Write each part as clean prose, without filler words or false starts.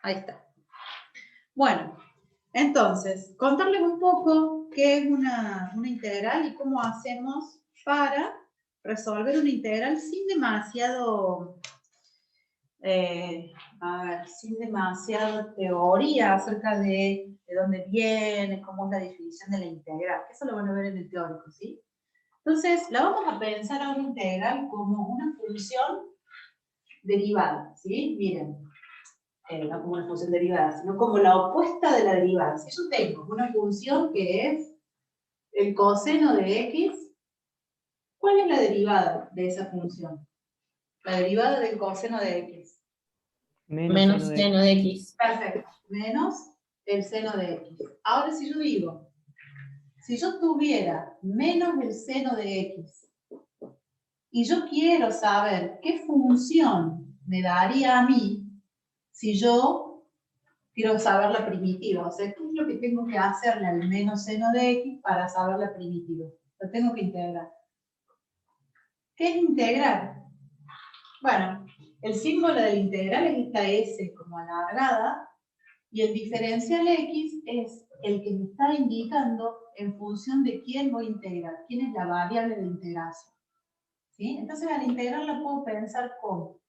Ahí está. Bueno, entonces, contarles un poco qué es una integral y cómo hacemos para resolver una integral sin demasiado, sin demasiada teoría acerca de dónde viene, cómo es la definición de la integral. Eso lo van a ver en el teórico, ¿sí? Entonces, la vamos a pensar a una integral como una función derivada, ¿sí? Miren, no como una función derivada, sino como la opuesta de la derivada. Si yo tengo una función que es el coseno de x, ¿cuál es la derivada de esa función? La derivada del coseno de x. Menos seno de x. Perfecto. Menos el seno de x. Ahora si yo digo, si yo tuviera menos el seno de x y yo quiero saber qué función me daría a mí si yo quiero saber la primitiva, o sea, ¿qué es lo que tengo que hacerle al menos seno de x para saber la primitiva? Lo tengo que integrar. ¿Qué es integrar? Bueno, el símbolo de la integral es esta s como alargada, y el diferencial x es el que me está indicando en función de quién voy a integrar, quién es la variable de integración. ¿Sí? Entonces, a la integral la puedo pensar como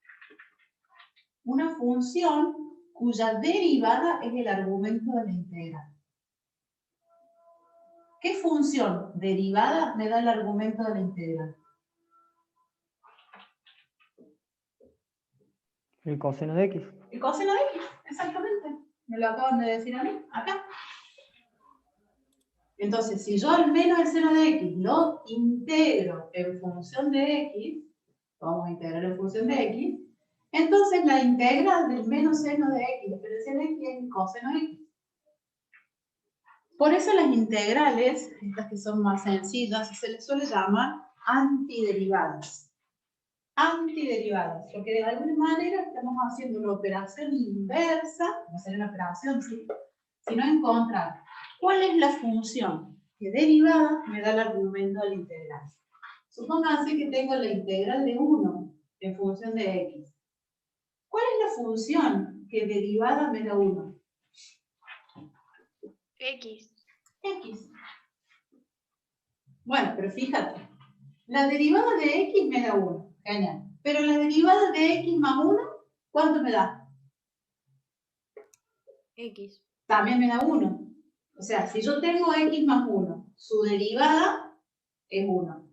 una función cuya derivada es el argumento de la integral. ¿Qué función derivada me da el argumento de la integral? El coseno de x. El coseno de x, exactamente. Me lo acaban de decir a mí, acá. Entonces, si yo al menos el seno de x lo integro en función de x, vamos a integrar en función de x, entonces la integral del menos seno de x, diferencial de x, es el coseno de x. Por eso las integrales, estas que son más sencillas, se les suele llamar antiderivadas. Antiderivadas, porque de alguna manera estamos haciendo una operación inversa, no sería una operación, ¿sí? Sino encontrar cuál es la función que derivada me da el argumento de la integral. Supónganse que tengo la integral de 1 en función de x. ¿Cuál es la función que derivada me da 1? X. X. Bueno, pero fíjate, la derivada de x me da 1. Genial. Pero la derivada de x más 1, ¿cuánto me da? X. También me da 1. O sea, si yo tengo x más 1, su derivada es 1.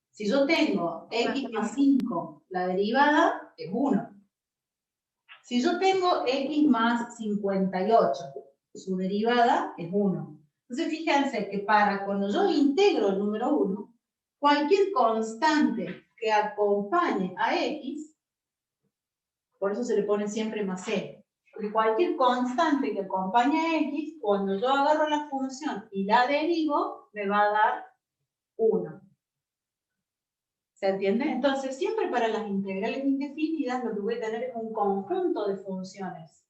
Si yo tengo x más 5, la derivada es 1. Si yo tengo x más 58, su derivada es 1. Entonces, fíjense que para cuando yo integro el número 1, cualquier constante que acompañe a x, por eso se le pone siempre más c, porque cualquier constante que acompañe a x, cuando yo agarro la función y la derivo, me va a dar 1. ¿Se entiende? Entonces, siempre para las integrales indefinidas, lo que voy a tener es un conjunto de funciones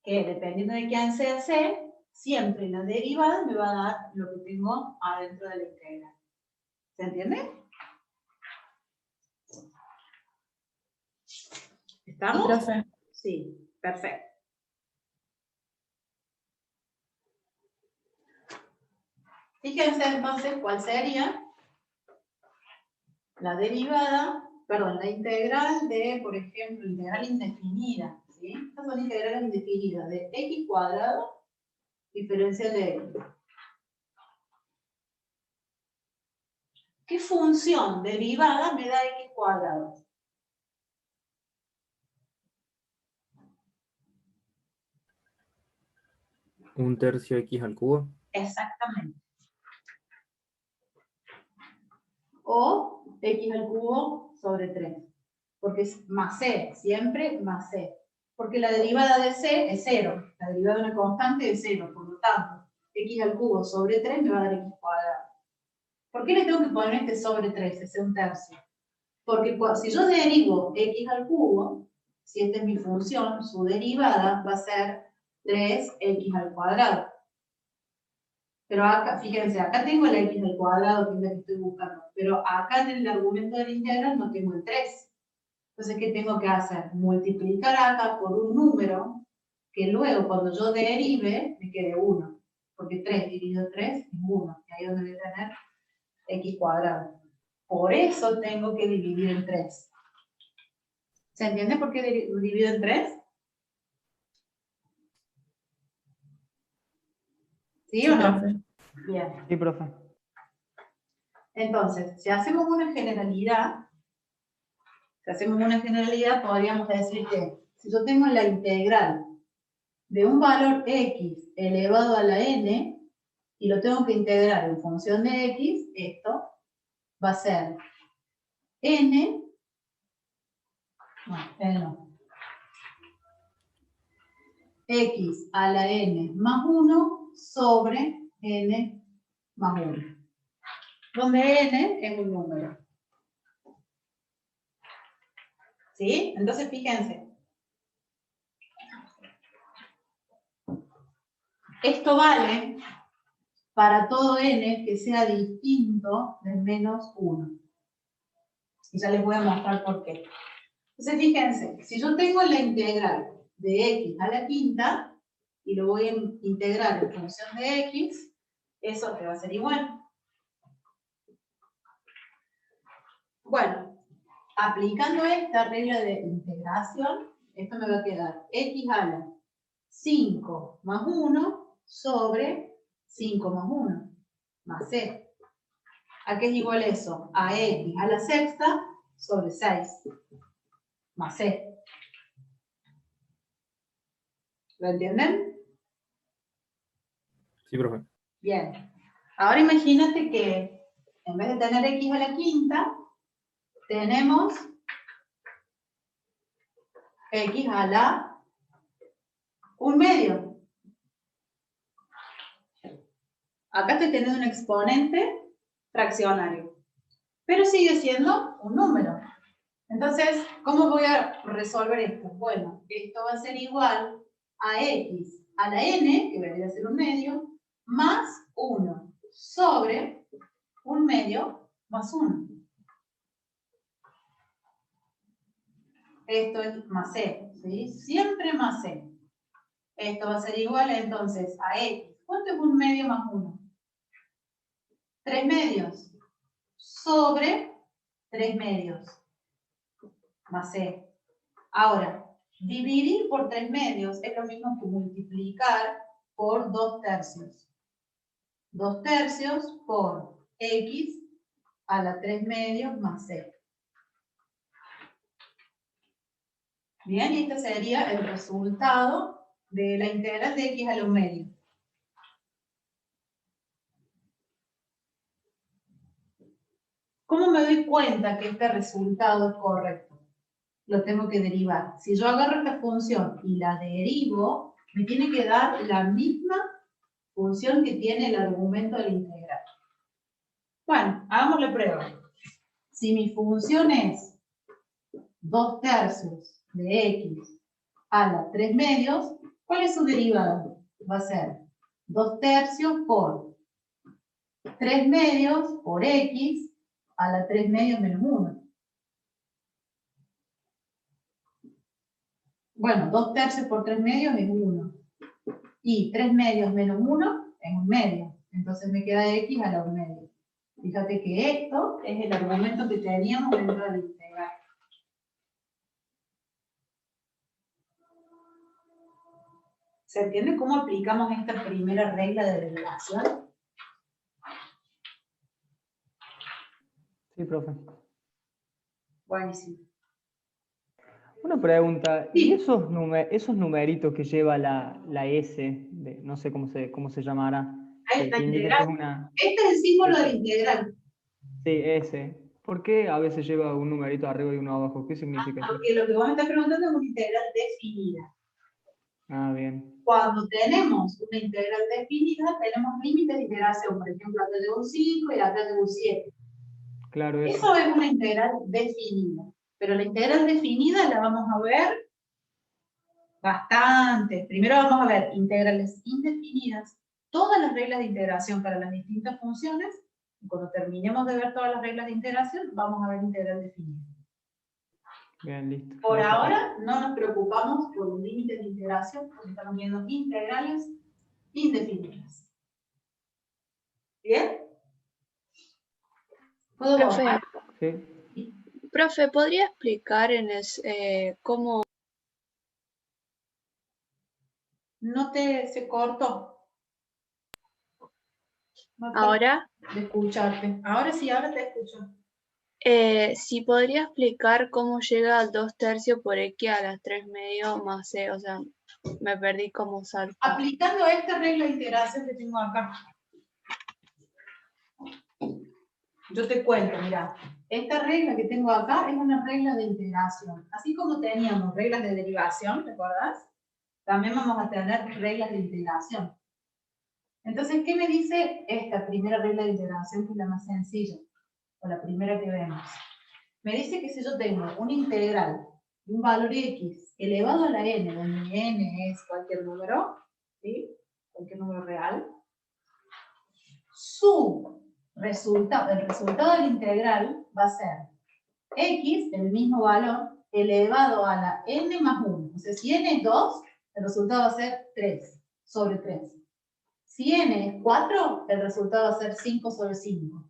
que, dependiendo de quién sea c, siempre la derivada me va a dar lo que tengo adentro de la integral. ¿Se entiende? ¿Estamos? Profe. Sí, perfecto. Fíjense entonces cuál sería la derivada, perdón, la integral de, por ejemplo, integral indefinida, ¿sí? Estas son integrales indefinidas de x cuadrado diferencial de x. ¿Qué función derivada me da x cuadrado? Un tercio x al cubo. Exactamente. O x al cubo sobre 3. Porque es más c, siempre más c. Porque la derivada de c es 0. La derivada de una constante es 0. Por lo tanto, x al cubo sobre 3 me va a dar x cuadrado. ¿Por qué le tengo que poner este sobre 3, ese un tercio? Porque si yo derivo x al cubo, si esta es mi función, su derivada va a ser 3x al cuadrado. Pero acá, fíjense, acá tengo el x al cuadrado, que es la que estoy buscando. Pero acá en el argumento de la integral no tengo el 3. Entonces, ¿qué tengo que hacer? Multiplicar acá por un número que luego cuando yo derive me quede 1, porque 3 dividido 3 es 1, y ahí es donde voy a tener x cuadrado. Por eso tengo que dividir en 3. ¿Se entiende por qué divido en 3? ¿Sí o no? Profe. Bien. Sí, profe. Entonces, si hacemos una generalidad, podríamos decir que si yo tengo la integral de un valor x elevado a la n, y lo tengo que integrar en función de x, esto va a ser n, x a la n más 1 sobre n más 1, donde n es un número. ¿Sí? Entonces, fíjense. Esto vale para todo n que sea distinto del menos 1. Y ya les voy a mostrar por qué. Entonces, fíjense, si yo tengo la integral de x a la quinta, y lo voy a integrar en función de x, eso te va a ser igual. Bueno, aplicando esta regla de integración, esto me va a quedar x a la 5 más 1 sobre 5 más 1, más c. ¿A qué es igual eso? A x a la sexta sobre 6, más c. ¿Lo entienden? Sí, profe. Bien. Ahora imagínate que en vez de tener x a la quinta, tenemos x a la 1/2. Acá estoy teniendo un exponente fraccionario, pero sigue siendo un número. Entonces, ¿cómo voy a resolver esto? Bueno, esto va a ser igual a x a la n, que vendría a ser 1/2, más 1 sobre 1/2 más 1. Esto es más c, ¿sí? Siempre más c. Esto va a ser igual entonces a x. ¿Cuánto es 1/2 más 1? 3/2 sobre 3/2 más c. Ahora, dividir por 3/2 es lo mismo que multiplicar por 2/3. 2/3 por x a la 3/2 más c. Bien, y este sería el resultado de la integral de x a la 1/2. ¿Cómo me doy cuenta que este resultado es correcto? Lo tengo que derivar. Si yo agarro esta función y la derivo, me tiene que dar la misma función que tiene el argumento de la integral. Bueno, hagamos la prueba. Si mi función es 2/3 de x a la 3/2, ¿cuál es su derivada? Va a ser 2/3 por 3/2 por x a la 3/2 menos 1. Bueno, 2/3 por 3/2 es 1. Y 3/2 menos 1 es 1/2. Entonces me queda x a la 1/2. Fíjate que esto es el argumento que teníamos dentro de la integral. ¿Se entiende cómo aplicamos esta primera regla de derivación? Sí, profe. Buenísimo. Una pregunta, Sí. ¿y esos numeritos que lleva la S, no sé cómo se llamará, Ahí está, que indica que integral. es una... Este es el símbolo de integral. Sí, S. ¿Por qué a veces lleva un numerito arriba y uno abajo? ¿Qué significa eso? Porque lo que vos me estás preguntando es una integral definida. Ah, bien. Cuando tenemos una integral definida, tenemos límites de integración. Por ejemplo, acá llegó un 5 y acá llegó un 7. Claro, eso. Eso es una integral definida. Pero la integral definida la vamos a ver bastante. Primero vamos a ver integrales indefinidas, todas las reglas de integración para las distintas funciones, y cuando terminemos de ver todas las reglas de integración, vamos a ver integral definida. Bien, listo. Por Gracias. ahora no nos preocupamos por límites de integración. integración, porque estamos viendo integrales indefinidas. ¿Bien? ¿Puedo Profe, borrar? Sí. profe, ¿podría explicar cómo? No se cortó. No te Ahora, de escucharte. Ahora sí, ahora te escucho. si podría explicar cómo llega al 2/3 por X a las 3 medio más C, o sea, me perdí cómo salta. Aplicando esta regla de integración que tengo acá. Yo te cuento, mira, esta regla que tengo acá es una regla de integración. Así como teníamos reglas de derivación, ¿recuerdas? También vamos a tener reglas de integración. Entonces, ¿qué me dice esta primera regla de integración, que es la más sencilla? O la primera que vemos. Me dice que si yo tengo una integral de un valor x elevado a la n, donde n es cualquier número, ¿sí? Cualquier número real, el resultado de la integral va a ser x, el mismo valor, elevado a la n más 1. O sea, si n es 2, el resultado va a ser 3 sobre 3. Si n es 4, el resultado va a ser 5 sobre 5.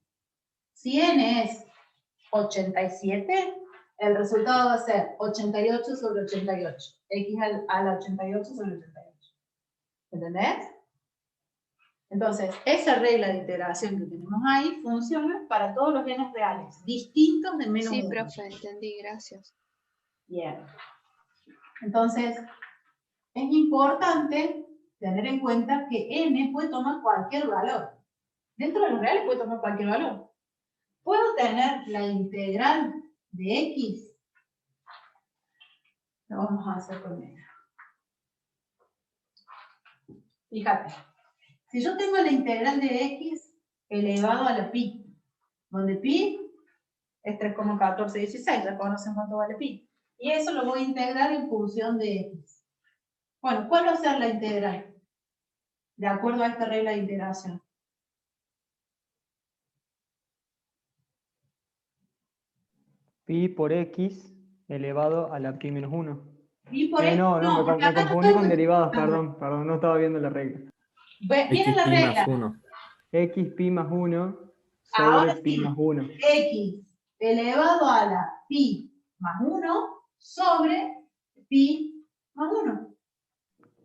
Si n es 87, el resultado va a ser 88 sobre 88. X a la 88 sobre 88. ¿Entendés? Entonces, esa regla de integración que tenemos ahí funciona para todos los n reales, distintos de menos Sí, 1. profe, entendí, gracias. Bien. Entonces, es importante tener en cuenta que n puede tomar cualquier valor. Dentro de los reales puede tomar cualquier valor. ¿Puedo tener la integral de x? Lo vamos a hacer con ella. Fíjate. Si yo tengo la integral de x elevado a la pi, donde pi es 3,1416, ya conocen cuánto vale pi. Y eso lo voy a integrar en función de x. Bueno, ¿cuál va a ser la integral? De acuerdo a esta regla de integración. Pi por x elevado a la pi menos 1. Pi por x, No, no, porque me acá no confundí estoy con derivadas, multiplicando. perdón, no estaba viendo la regla. Viene X la pi más regla. 1. X pi más 1 sobre Ahora pi sí, más 1. x elevado a la pi más 1 sobre pi más 1.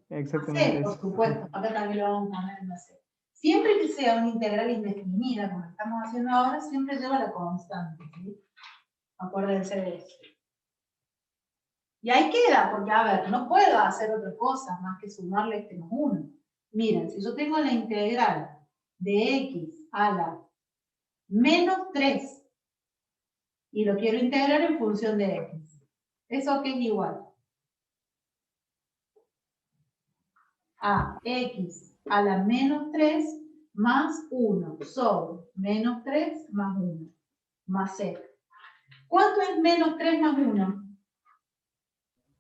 Exactamente C, por eso. supuesto, acá también lo vamos a poner en la C. Siempre que sea una integral indefinida, como estamos haciendo ahora, siempre lleva la constante, ¿sí? Acuérdense de eso. Y ahí queda, porque a ver, no puedo hacer otra cosa más que sumarle este más 1. Miren, si yo tengo la integral de x a la menos 3 y lo quiero integrar en función de x, ¿eso qué es igual? A x a la menos 3 más 1 sobre menos 3 más 1 más c. ¿Cuánto es menos 3 más 1?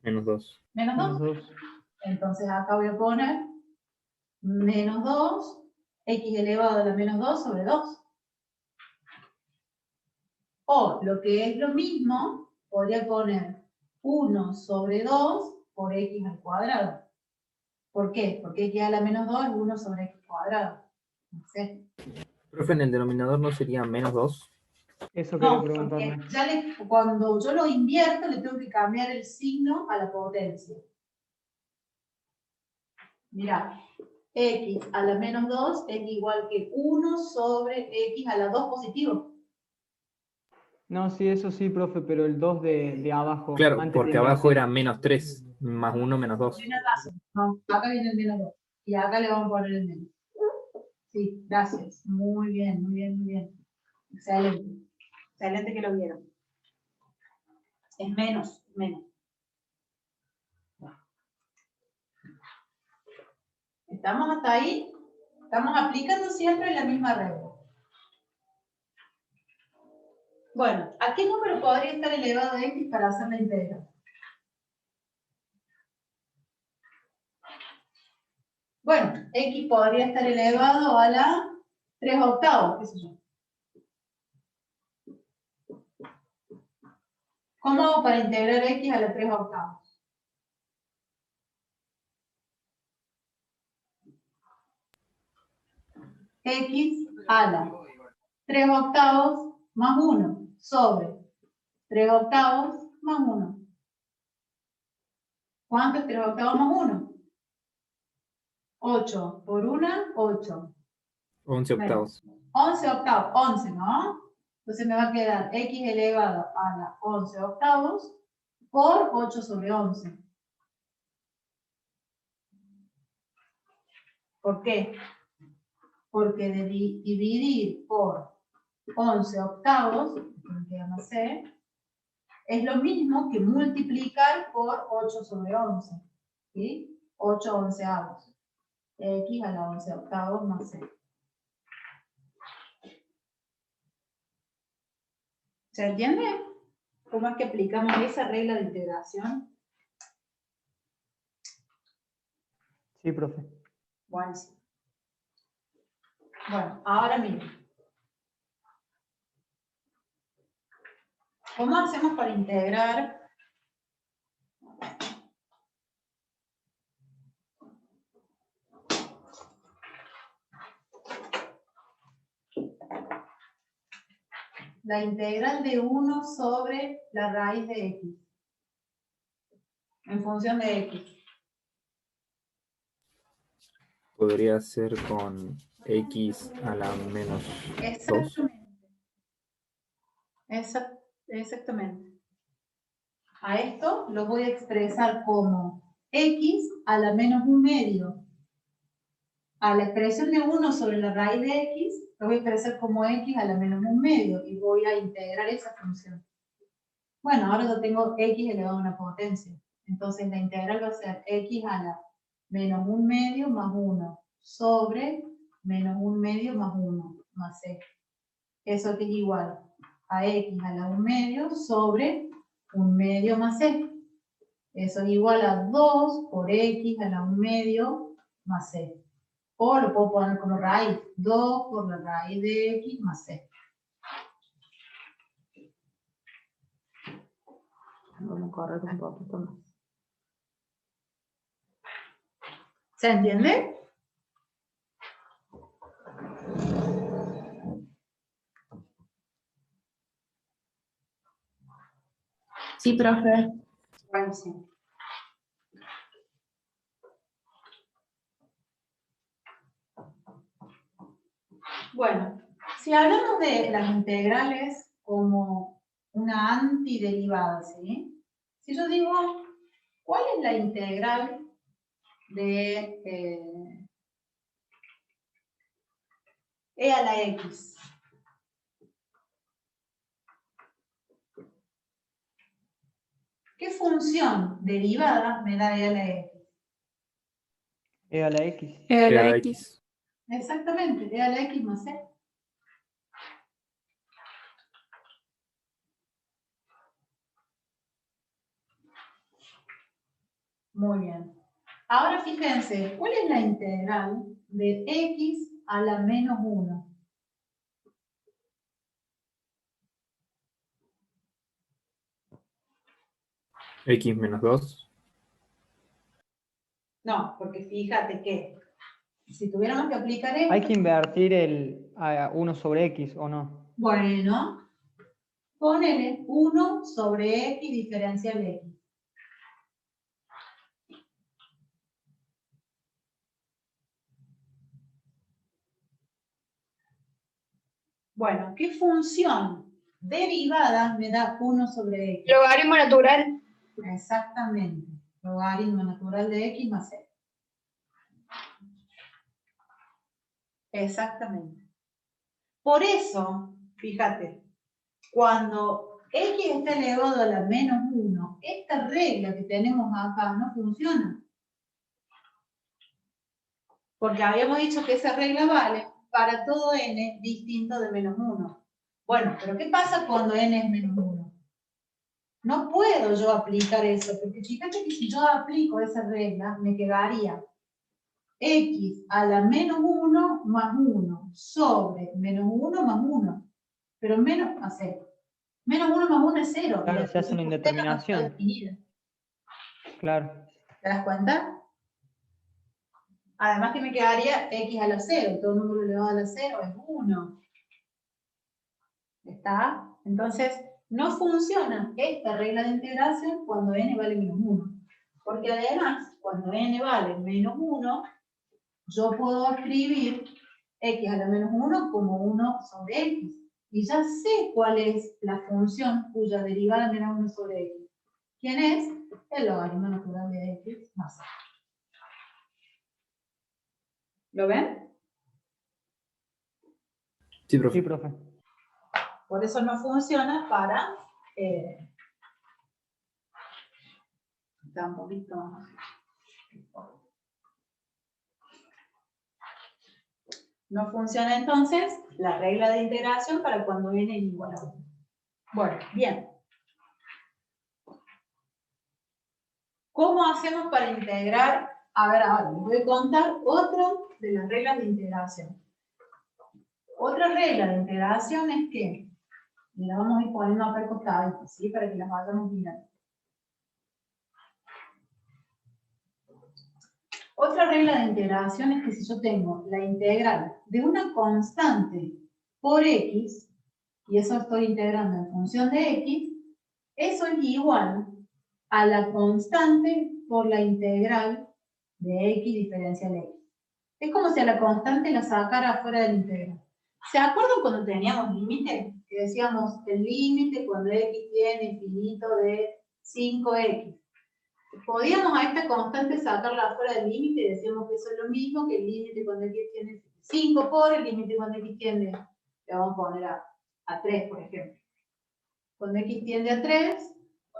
Menos 2. Menos 2. Menos 2. Entonces acá voy a poner menos 2, x elevado a la menos 2 sobre 2. O lo que es lo mismo, podría poner 1 sobre 2 por x al cuadrado. ¿Por qué? Porque x a la menos 2 es 1 sobre x cuadrado. No sé. Profe, en el denominador no sería menos 2. Eso quería No, porque preguntarle. ya cuando yo lo invierto, le tengo que cambiar el signo a la potencia. Mirá, x a la menos 2 es igual que 1 sobre x a la 2 positivo. No, sí, eso sí, profe, pero el 2 de abajo, Claro, antes de porque abajo invertir. era menos 3, más 1, menos 2. Tiene razón. No, acá viene el menos 2. Y acá le vamos a poner el menos. Sí, gracias. Muy bien, muy bien, muy bien. Excelente. Excelente que lo vieron. Es menos, menos. ¿Estamos hasta ahí? Estamos aplicando siempre la misma regla. Bueno, ¿a qué número podría estar elevado x para hacer la integral? Bueno, x podría estar elevado a la 3 octavos, qué sé yo. ¿Cómo hago para integrar x a la 3 octavos? x a la 3 octavos más 1 sobre 3 octavos más 1. ¿Cuánto es 3 octavos más 1? 8 por 1, 8. 11 octavos. 11 octavos, 11, ¿no? Entonces me va a quedar x elevado a la 11 octavos por 8 sobre 11. ¿Por qué? Porque de dividir por 11 octavos, que me queda más c, es lo mismo que multiplicar por 8 sobre 11. ¿Sí? 8 onceavos. X a la 11 octavos más c. ¿Se entiende? ¿Cómo es que aplicamos esa regla de integración? Sí, profe. Buenísimo. Bueno, ahora miren. ¿Cómo hacemos para integrar? La integral de 1 sobre la raíz de x. En función de x. Podría ser con x a la menos 2. Exactamente. A esto lo voy a expresar como x a la menos 1/2. A la expresión de 1 sobre la raíz de x, lo voy a expresar como x a la menos 1/2 y voy a integrar esa función. Bueno, ahora yo tengo x elevado a una potencia. Entonces la integral va a ser x a la menos 1/2 más 1 sobre menos 1/2 más 1 más c. Eso que es igual a x a la 1/2 sobre 1/2 más c. Eso es igual a 2 por x a la 1/2 más c. O lo puedo poner como raíz. 2 por la raíz de x más c. Vamos a correr un poquito más. ¿Se entiende? Sí, profe. Buenísimo. Bueno, si hablamos de las integrales como una antiderivada, ¿sí? Si yo digo, ¿cuál es la integral de e a la x? ¿Qué función derivada me da e a la x? E a la x. E a la la X. Exactamente, e a la x más c. Muy bien. Ahora fíjense, ¿cuál es la integral de x a la menos 1? X menos 2. No, porque fíjate que si tuviéramos que aplicar esto, Hay que invertir el 1 sobre x, ¿o no? bueno, ponele 1 sobre x diferencial x. Bueno, ¿qué función derivada me da 1 sobre x? Logaritmo natural. Exactamente. Logaritmo natural de x más c. Exactamente. Por eso, fíjate, cuando x está elevado a la menos 1, esta regla que tenemos acá no funciona. Porque habíamos dicho que esa regla vale para todo n distinto de menos 1. Bueno, pero ¿qué pasa cuando n es menos 1? No puedo yo aplicar eso, porque fíjate que si yo aplico esa regla, me quedaría x a la menos 1 más 1 sobre menos 1 más 1. Pero menos a 0. Menos 1 más 1 es 0. Claro, se hace una indeterminación. Definida. Claro. ¿Te das cuenta? Además que me quedaría x a la 0, todo número elevado a la 0 es 1. ¿Está? Entonces, no funciona esta regla de integración cuando n vale menos 1. Porque además, cuando n vale menos 1, yo puedo escribir x a la menos 1 como 1 sobre x. Y ya sé cuál es la función cuya derivada me da 1 sobre x. ¿Quién es? El logaritmo natural de x más a. ¿Lo ven? Sí, profe. Sí, profe. Por eso no funciona para... está un poquito más. No funciona entonces la regla de integración para cuando n es igual a 1. Bueno, bien. ¿Cómo hacemos para integrar? A ver, ahora les voy a contar otra de las reglas de integración. Otra regla de integración es que, y la vamos a ir poniendo acá al costado, ¿sí? Para que las vayamos mirando. Otra regla de integración es que si yo tengo la integral de una constante por x, y eso estoy integrando en función de x, eso es igual a la constante por la integral de x diferencial x. Es como si a la constante la sacara fuera de la integral. ¿Se acuerdan cuando teníamos límite? Que decíamos el límite cuando x tiene infinito de 5x. Podíamos a esta constante sacarla fuera del límite y decíamos que eso es lo mismo que el límite cuando x tiene 5 por el límite cuando x tiende, le vamos a poner a 3, por ejemplo. Cuando x tiende a 3,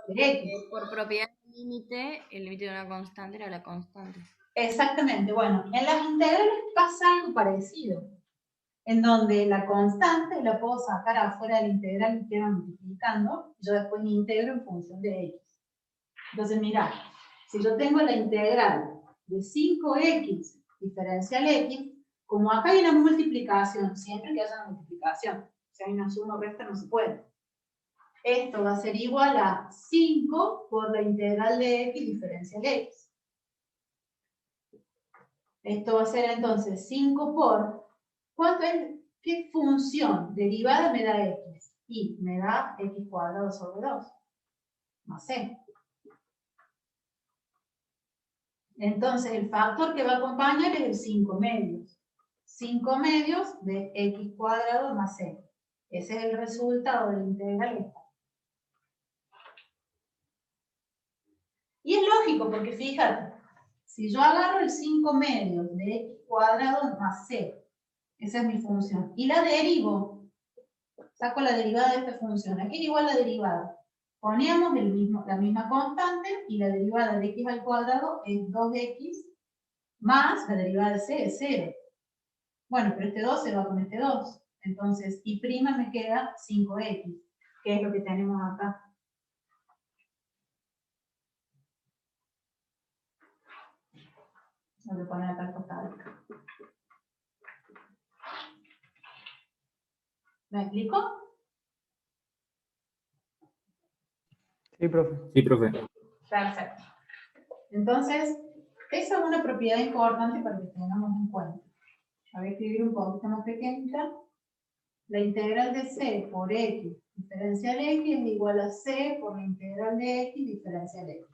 x. Por propiedad del límite, el límite de una constante era la constante. Exactamente, bueno, en las integrales pasa algo parecido, en donde la constante la puedo sacar afuera de la integral y queda multiplicando, y yo después integro en función de x. Entonces, mirá, si yo tengo la integral de 5x diferencial x, como acá hay una multiplicación, siempre que haya una multiplicación, si hay una suma o resta no se puede. Esto va a ser igual a 5 por la integral de x diferencial x. Esto va a ser entonces 5 por, ¿cuánto es? ¿Qué función derivada me da x? Y me da x cuadrado sobre 2, más c. Entonces el factor que va a acompañar es el 5 medios. 5 medios de x cuadrado más c. Ese es el resultado de la integral esta. Y es lógico, porque fíjate, si yo agarro el 5 medios de x cuadrado más c, esa es mi función, y la derivo, saco la derivada de esta función, aquí es igual a la derivada. Poníamos la misma constante y la derivada de x al cuadrado es 2x más la derivada de c es 0. Bueno, pero este 2 se va con este 2. Entonces, y' me queda 5x, que es lo que tenemos acá. Lo voy a poner acá al costado. ¿Me explico? Sí, profe. Sí, profe. Perfecto. Entonces, esa es una propiedad importante para que tengamos en cuenta. Voy a escribir un poquito más pequeñita. La integral de c por x diferencial x es igual a c por la integral de x diferencial x.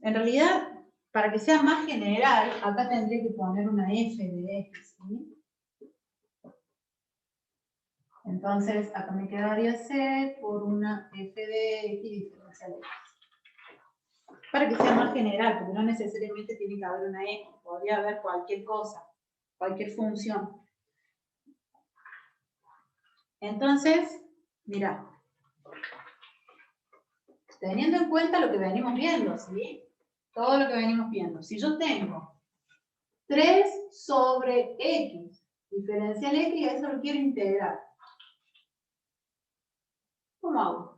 En realidad, para que sea más general, acá tendría que poner una f de x, ¿sí? Entonces, acá me quedaría c por una f de x diferencial x. Para que sea más general, porque no necesariamente tiene que haber una f, podría haber cualquier cosa, cualquier función. Entonces, mira, teniendo en cuenta lo que venimos viendo, ¿sí? Todo lo que venimos viendo. Si yo tengo 3 sobre x diferencial x, y eso lo quiero integrar. ¿Cómo hago?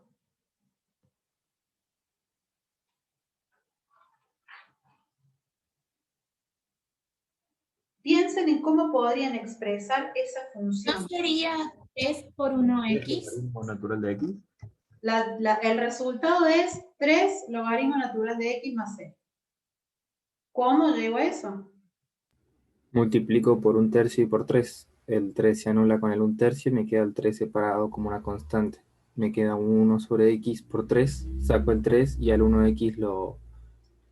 Piensen en cómo podrían expresar esa función. ¿No sería 3 por 1x? ¿El logaritmo natural de x? El resultado es 3 logaritmo natural de x más c. ¿Cómo llego a eso? Multiplico por 1/3 y por 3. El 3 se anula con el 1/3 y me queda el 3 separado como una constante. Me queda un 1 sobre x por 3, saco el 3 y al 1x lo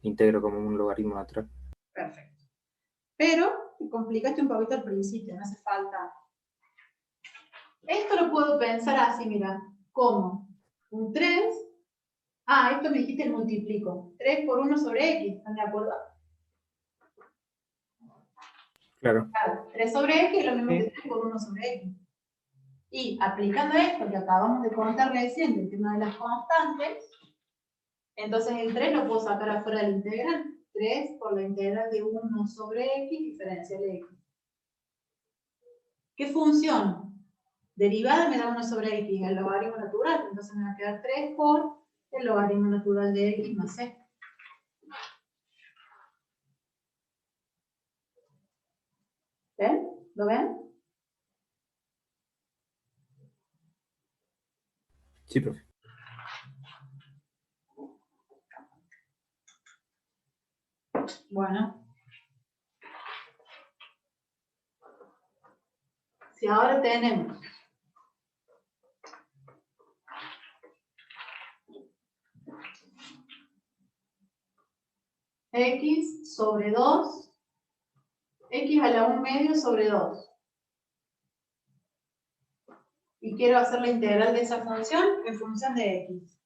integro como un logaritmo natural. Perfecto. Pero te complicaste un poquito al principio, no hace falta. Esto lo puedo pensar así, mira. ¿Cómo? Un 3. Esto me dijiste el multiplico. 3 por 1 sobre x, ¿están de acuerdo? Claro. Claro, 3 sobre x es lo mismo Sí. que 3 por 1 sobre x. Y aplicando esto que acabamos de contar recién, el tema de las constantes, entonces el 3 lo puedo sacar afuera del integral. 3 por la integral de 1 sobre x diferencial de x. ¿Qué función? Derivada me da 1 sobre x, el logaritmo natural. Entonces me va a quedar 3 por el logaritmo natural de x más c. ¿Ven? ¿Lo ven? Sí, profe. Bueno. Si ahora tenemos x sobre 2, x a la 1 medio sobre 2. Y quiero hacer la integral de esa función en función de x.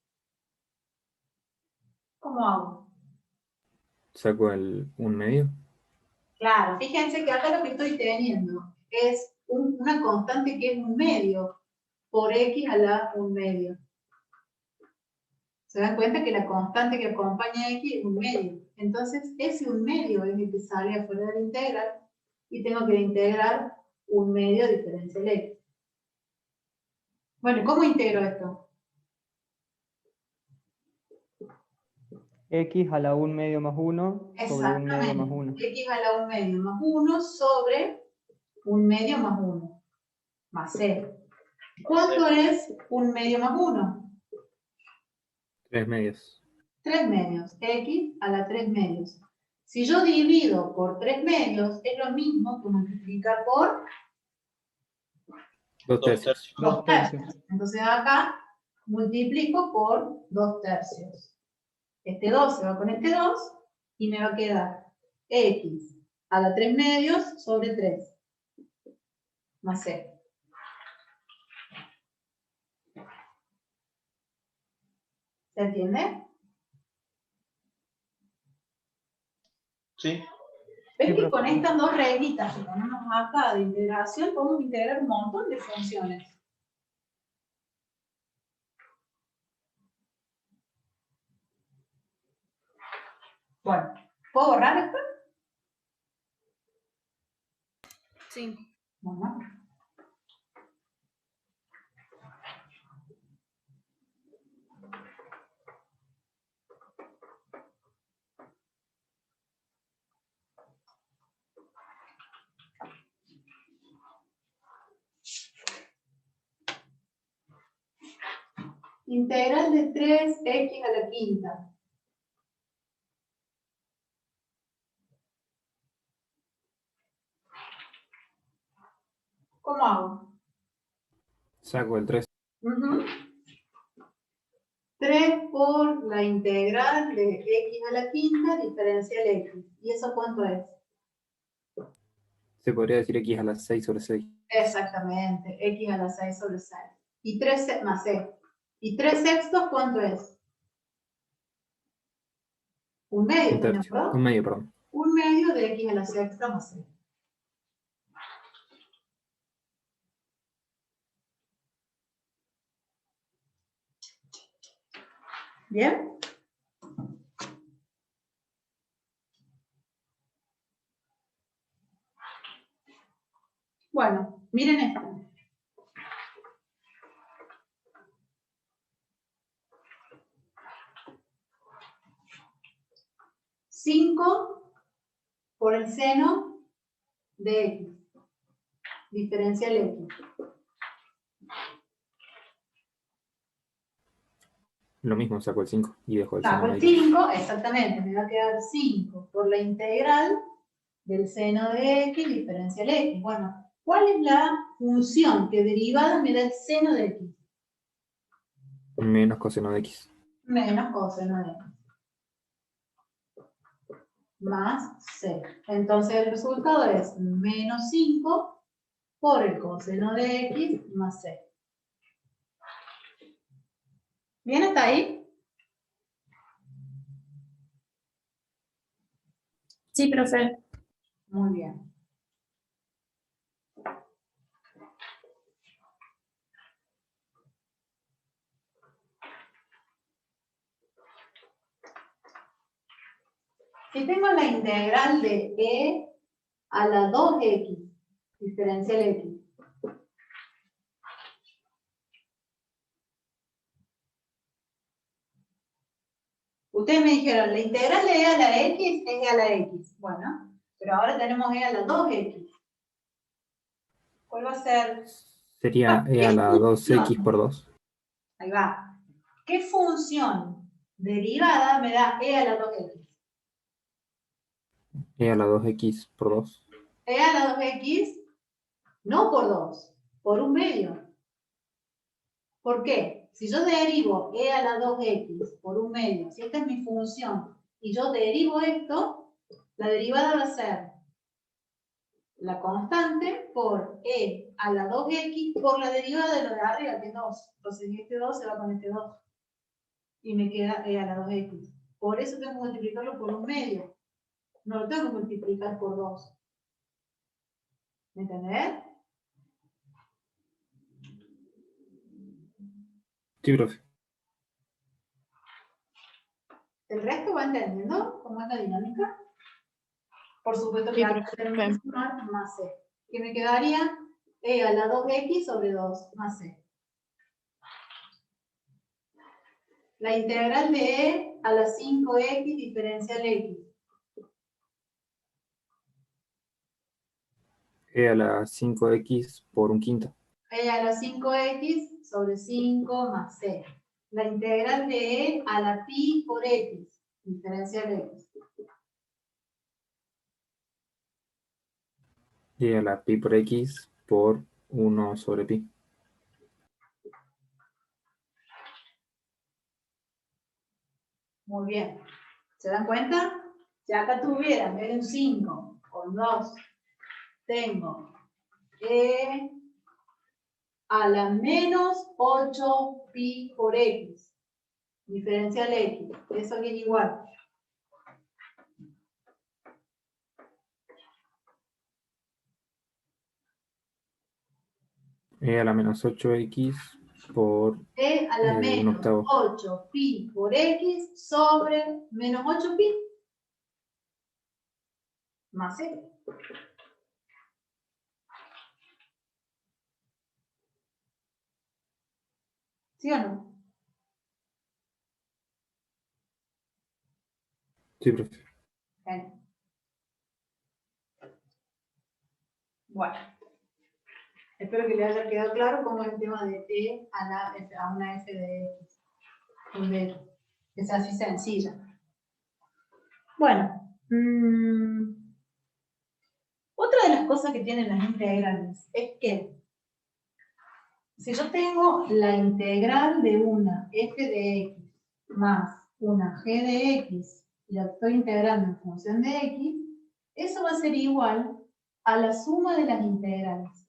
¿Cómo hago? Saco el 1/2. Claro, fíjense que acá lo que estoy teniendo es una constante que es 1 medio por x a la 1 medio. Se dan cuenta que la constante que acompaña a x es 1 medio. Entonces, ese 1 medio es el que sale afuera de la integral y tengo que integrar 1 medio diferencial x. Bueno, ¿cómo integro esto? X a la 1 medio más 1 sobre 1 medio más 1. X a la 1 medio más 1 sobre 1 medio más 1 más c. ¿Cuánto es 1 medio más 1? 3 medios. 3 medios. X a la 3 medios. Si yo divido por 3 medios, es lo mismo que multiplicar por 2/3. 2 tercios. Entonces acá multiplico por 2 tercios. Este 2 se va con este 2 y me va a quedar x a la 3 medios sobre 3 más c. ¿Se entiende? Sí. ¿Ves Sí, que profe. con estas dos reglitas que ponemos acá de integración podemos integrar un montón de funciones? Bueno, ¿puedo borrar esto? Sí. Bueno. Integral de 3x a la quinta. ¿Cómo hago? Saco el 3. 3 por la integral de x a la quinta diferencial x. ¿Y eso cuánto es? Se podría decir x a la 6 sobre 6. Exactamente, x a la 6 sobre 6. Y 3 más c. ¿Y 3 sextos cuánto es? 1 medio, ¿están de 1/3. acuerdo? 1 medio, perdón. 1 medio de x a la sexta más c. ¿Bien? Bueno, miren esto. Cinco por el seno de x. Diferencial x. Lo mismo, saco el 5 y dejo el Saco seno el de X. 5, exactamente, me va a quedar 5 por la integral del seno de X diferencial X. Bueno, ¿cuál es la función que derivada me da el seno de X? Menos coseno de X. Menos coseno de X. Más C. Entonces el resultado es menos 5 por el coseno de X más C. ¿Bien hasta ahí? Sí, profe. Muy bien. Si tengo la integral de E a la 2X, diferencial X. Ustedes me dijeron, la integral de E a la X es E a la X. Bueno, pero ahora tenemos E a la 2X. ¿Cuál va a ser? Sería E a la 2X por 2. Ahí va. ¿Qué función derivada me da E a la 2X? E a la 2X por 2. E a la 2X, no por 2, por un medio. ¿Por qué? Si yo derivo E a la 2X por un medio, si esta es mi función, y yo derivo esto, la derivada va a ser la constante por E a la 2X por la derivada de lo de arriba, que es 2. Entonces este 2 se va con este 2. Y me queda E a la 2X. Por eso tengo que multiplicarlo por un medio. No lo tengo que multiplicar por 2. ¿Me entendés? Sí, profe. ¿El resto va entendiendo cómo es la dinámica? Por supuesto que Sí, ahora profe. tenemos que sumar más C. Que me quedaría E a la 2X sobre 2 más C. La integral de E a la 5X diferencial X. E a la 5X por un quinto. E a la 5X sobre 5 más C. La integral de E a la pi por X diferencial X. E a la pi por X por 1 sobre pi. Muy bien. ¿Se dan cuenta? Si acá tuviera, en vez de un 5 con 2, tengo E a la menos 8 pi por X, diferencial X. Eso viene igual. E a la menos 8X por E a la 1 menos octavo. 8 pi por X sobre menos 8 pi más X. ¿Sí o no? Sí, profe. Bien. Bueno, espero que les haya quedado claro cómo es el tema de E a una f de X, donde es así sencilla. Bueno, otra de las cosas que tienen las integrales es que si yo tengo la integral de una f de X más una g de X y la estoy integrando en función de X, eso va a ser igual a la suma de las integrales.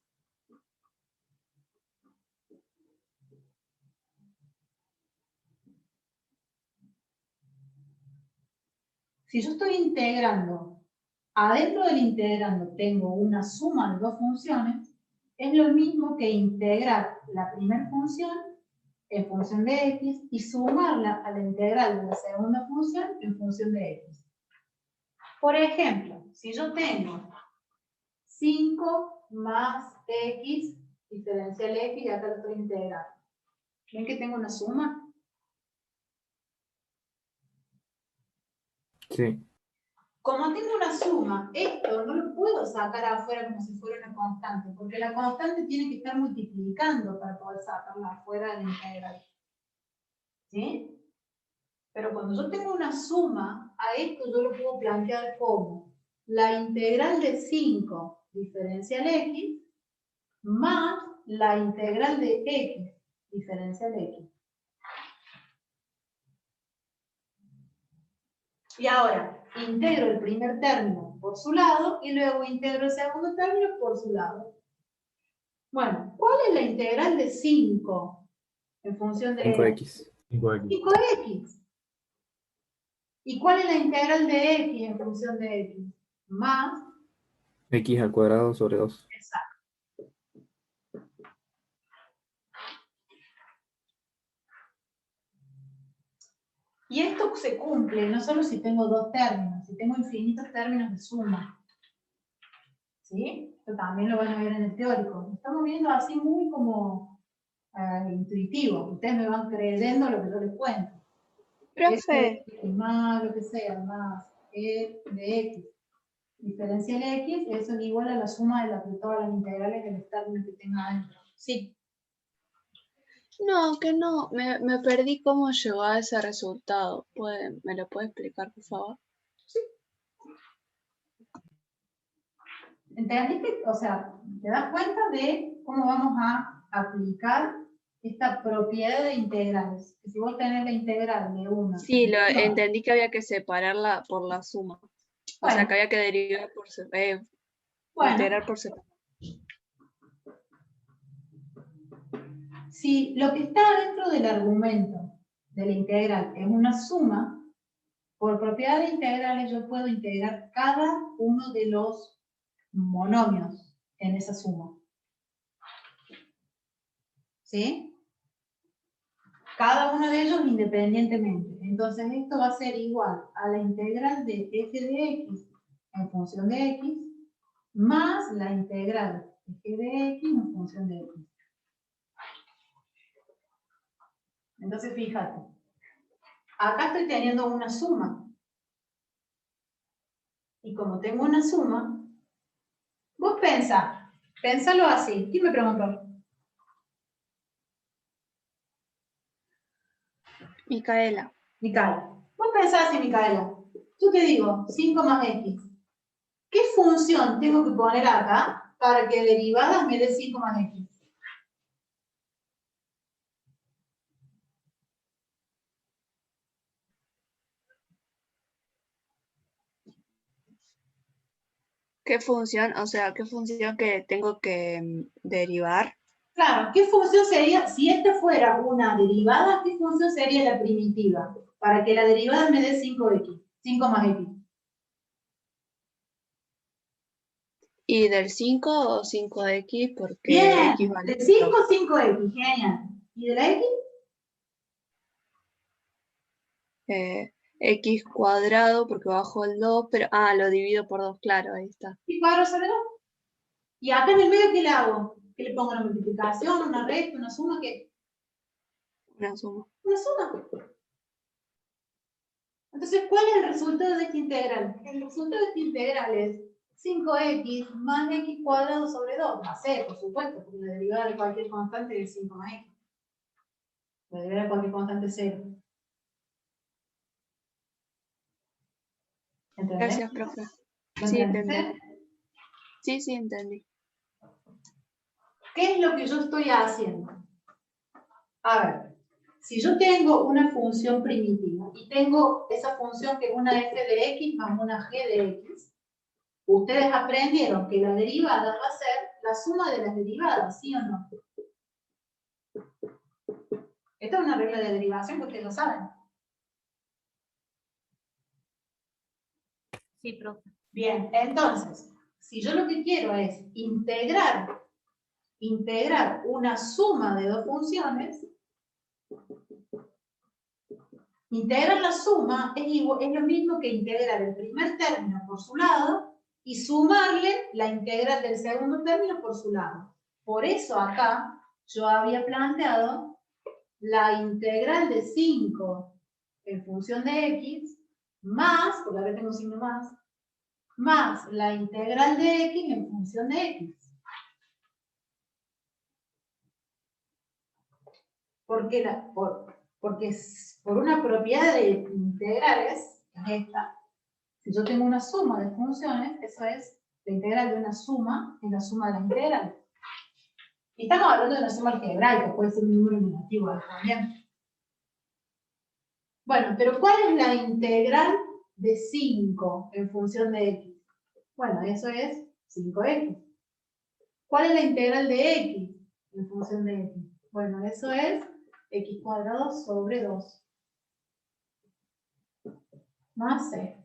Si yo estoy integrando, adentro del integrando tengo una suma de dos funciones, es lo mismo que integrar la primera función en función de X y sumarla a la integral de la segunda función en función de X. Por ejemplo, si yo tengo 5 más X diferencial X y acá lo estoy integrando. ¿Ven que tengo una suma? Sí. Como tengo una suma, esto no lo puedo sacar afuera como si fuera una constante, porque la constante tiene que estar multiplicando para poder sacarla afuera de la integral. ¿Sí? Pero cuando yo tengo una suma, a esto yo lo puedo plantear como la integral de 5 diferencial x más la integral de x diferencial x. Y ahora integro el primer término por su lado y luego integro el segundo término por su lado. Bueno, ¿cuál es la integral de 5 en función de 5x. 5x? ¿Y cuál es la integral de x en función de x? Más. X al cuadrado sobre 2. Exacto. Y esto se cumple no solo si tengo dos términos, si tengo infinitos términos de suma. ¿Sí? Esto también lo van a ver en el teórico. Estamos viendo así muy como intuitivo. Ustedes me van creyendo lo que yo les cuento. Profe, Más lo que sea, más e de x diferencial x, eso es igual a la suma de todas las integrales de los términos que tenga adentro. Sí. no, que no, me perdí cómo llegó a ese resultado. ¿Me lo puede explicar, por favor? ¿Entendiste? O sea, ¿te das cuenta de cómo vamos a aplicar esta propiedad de integrales? Que si vos tenés la integral de una. Sí, entendí que había que separarla por la suma. O Bueno. sea, que había que derivar por Bueno. integrar por separado. Si lo que está dentro del argumento de la integral es una suma, por propiedad de integrales yo puedo integrar cada uno de los monomios en esa suma. ¿Sí? Cada uno de ellos independientemente. Entonces esto va a ser igual a la integral de f de x en función de x más la integral de g de x en función de x. Entonces fíjate, acá estoy teniendo una suma. Y como tengo una suma, vos pensalo así. ¿Quién me preguntó? Micaela. Micaela. Vos pensás así, Micaela. Yo te digo, 5 más x. ¿Qué función tengo que poner acá para que derivadas me dé 5 más x? ¿Qué función? O sea, ¿qué función que tengo que derivar? Claro, ¿qué función sería, si esta fuera una derivada, qué función sería la primitiva? Para que la derivada me dé 5x, 5 más x. ¿Y del 5 o 5x? Porque Bien, x vale de 5, 2. 5x, genial. ¿Y de la x? X cuadrado, porque bajo el 2, pero... Ah, lo divido por 2, claro, ahí está. ¿Y cuadrado sobre 2? ¿Y acá en el medio qué le hago? ¿Qué le pongo? ¿Una multiplicación, una recta, una suma? ¿Qué? Una suma. Una suma. Entonces, ¿cuál es el resultado de esta integral? El resultado de esta integral es 5x más x cuadrado sobre 2. Va a ser, por supuesto, porque la derivada de cualquier constante es 5 más x. La derivada de cualquier constante es 0. ¿Entendés? Gracias, profe. ¿Lo Sí, entendés? entendí. Sí, entendí. ¿Qué es lo que yo estoy haciendo? A ver, si yo tengo una función primitiva y tengo esa función que es una f de x más una g de x, ustedes aprendieron que la derivada va a ser la suma de las derivadas, ¿sí o no? Esta es una regla de derivación que ustedes lo saben. Sí, profe. Bien, entonces, si yo lo que quiero es integrar una suma de dos funciones, integrar la suma es lo mismo que integrar el primer término por su lado y sumarle la integral del segundo término por su lado. Por eso acá yo había planteado la integral de 5 en función de x más, porque ahora tengo signo más la integral de x en función de x. ¿Por qué? Porque por una propiedad de integrales, que es esta, si yo tengo una suma de funciones, eso es la integral de una suma, es la suma de las integrales. Y estamos hablando de una suma algebraica, puede ser un número negativo también. Bueno, pero ¿cuál es la integral de 5 en función de x? Bueno, eso es 5x. ¿Cuál es la integral de x en función de x? Bueno, eso es x cuadrado sobre 2 más c.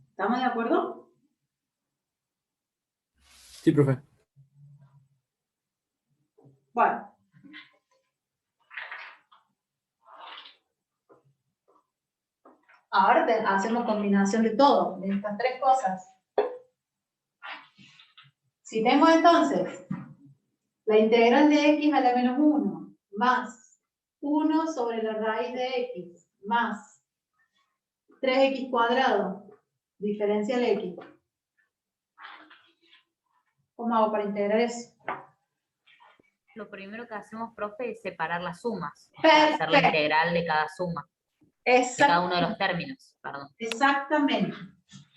¿Estamos de acuerdo? Sí, profe. Bueno. Ahora hacemos combinación de todo, de estas tres cosas. Si tengo entonces la integral de x a la menos 1 más 1 sobre la raíz de x más 3x cuadrado diferencial x. ¿Cómo hago para integrar eso? Lo primero que hacemos, profe, es separar las sumas. Perfecto. Hacer la integral de cada suma. De cada uno de los términos, perdón. Exactamente.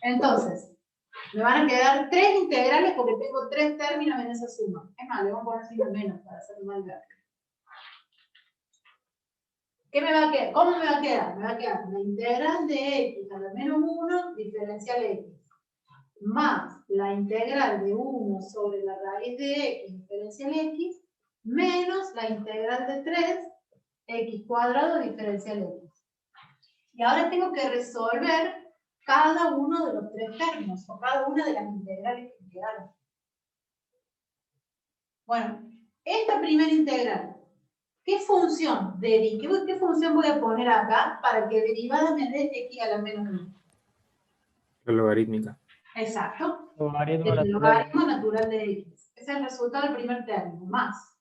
Entonces, me van a quedar 3 integrales porque tengo 3 términos en esa suma. Es más, le vamos a poner signo menos para hacerlo más grande. ¿Qué me va a quedar? ¿Cómo me va a quedar? Me va a quedar la integral de x a la menos 1 diferencial x más la integral de 1 sobre la raíz de x diferencial x menos la integral de 3 x cuadrado diferencial x. Y ahora tengo que resolver cada uno de los 3 términos o cada una de las integrales que quedaron. Bueno, esta primera integral, ¿qué función qué función voy a poner acá para que derivada me dé x a la menos 1? La logarítmica. Exacto. Logaritmo El natural. logaritmo natural de x. Ese es el resultado del primer término, más.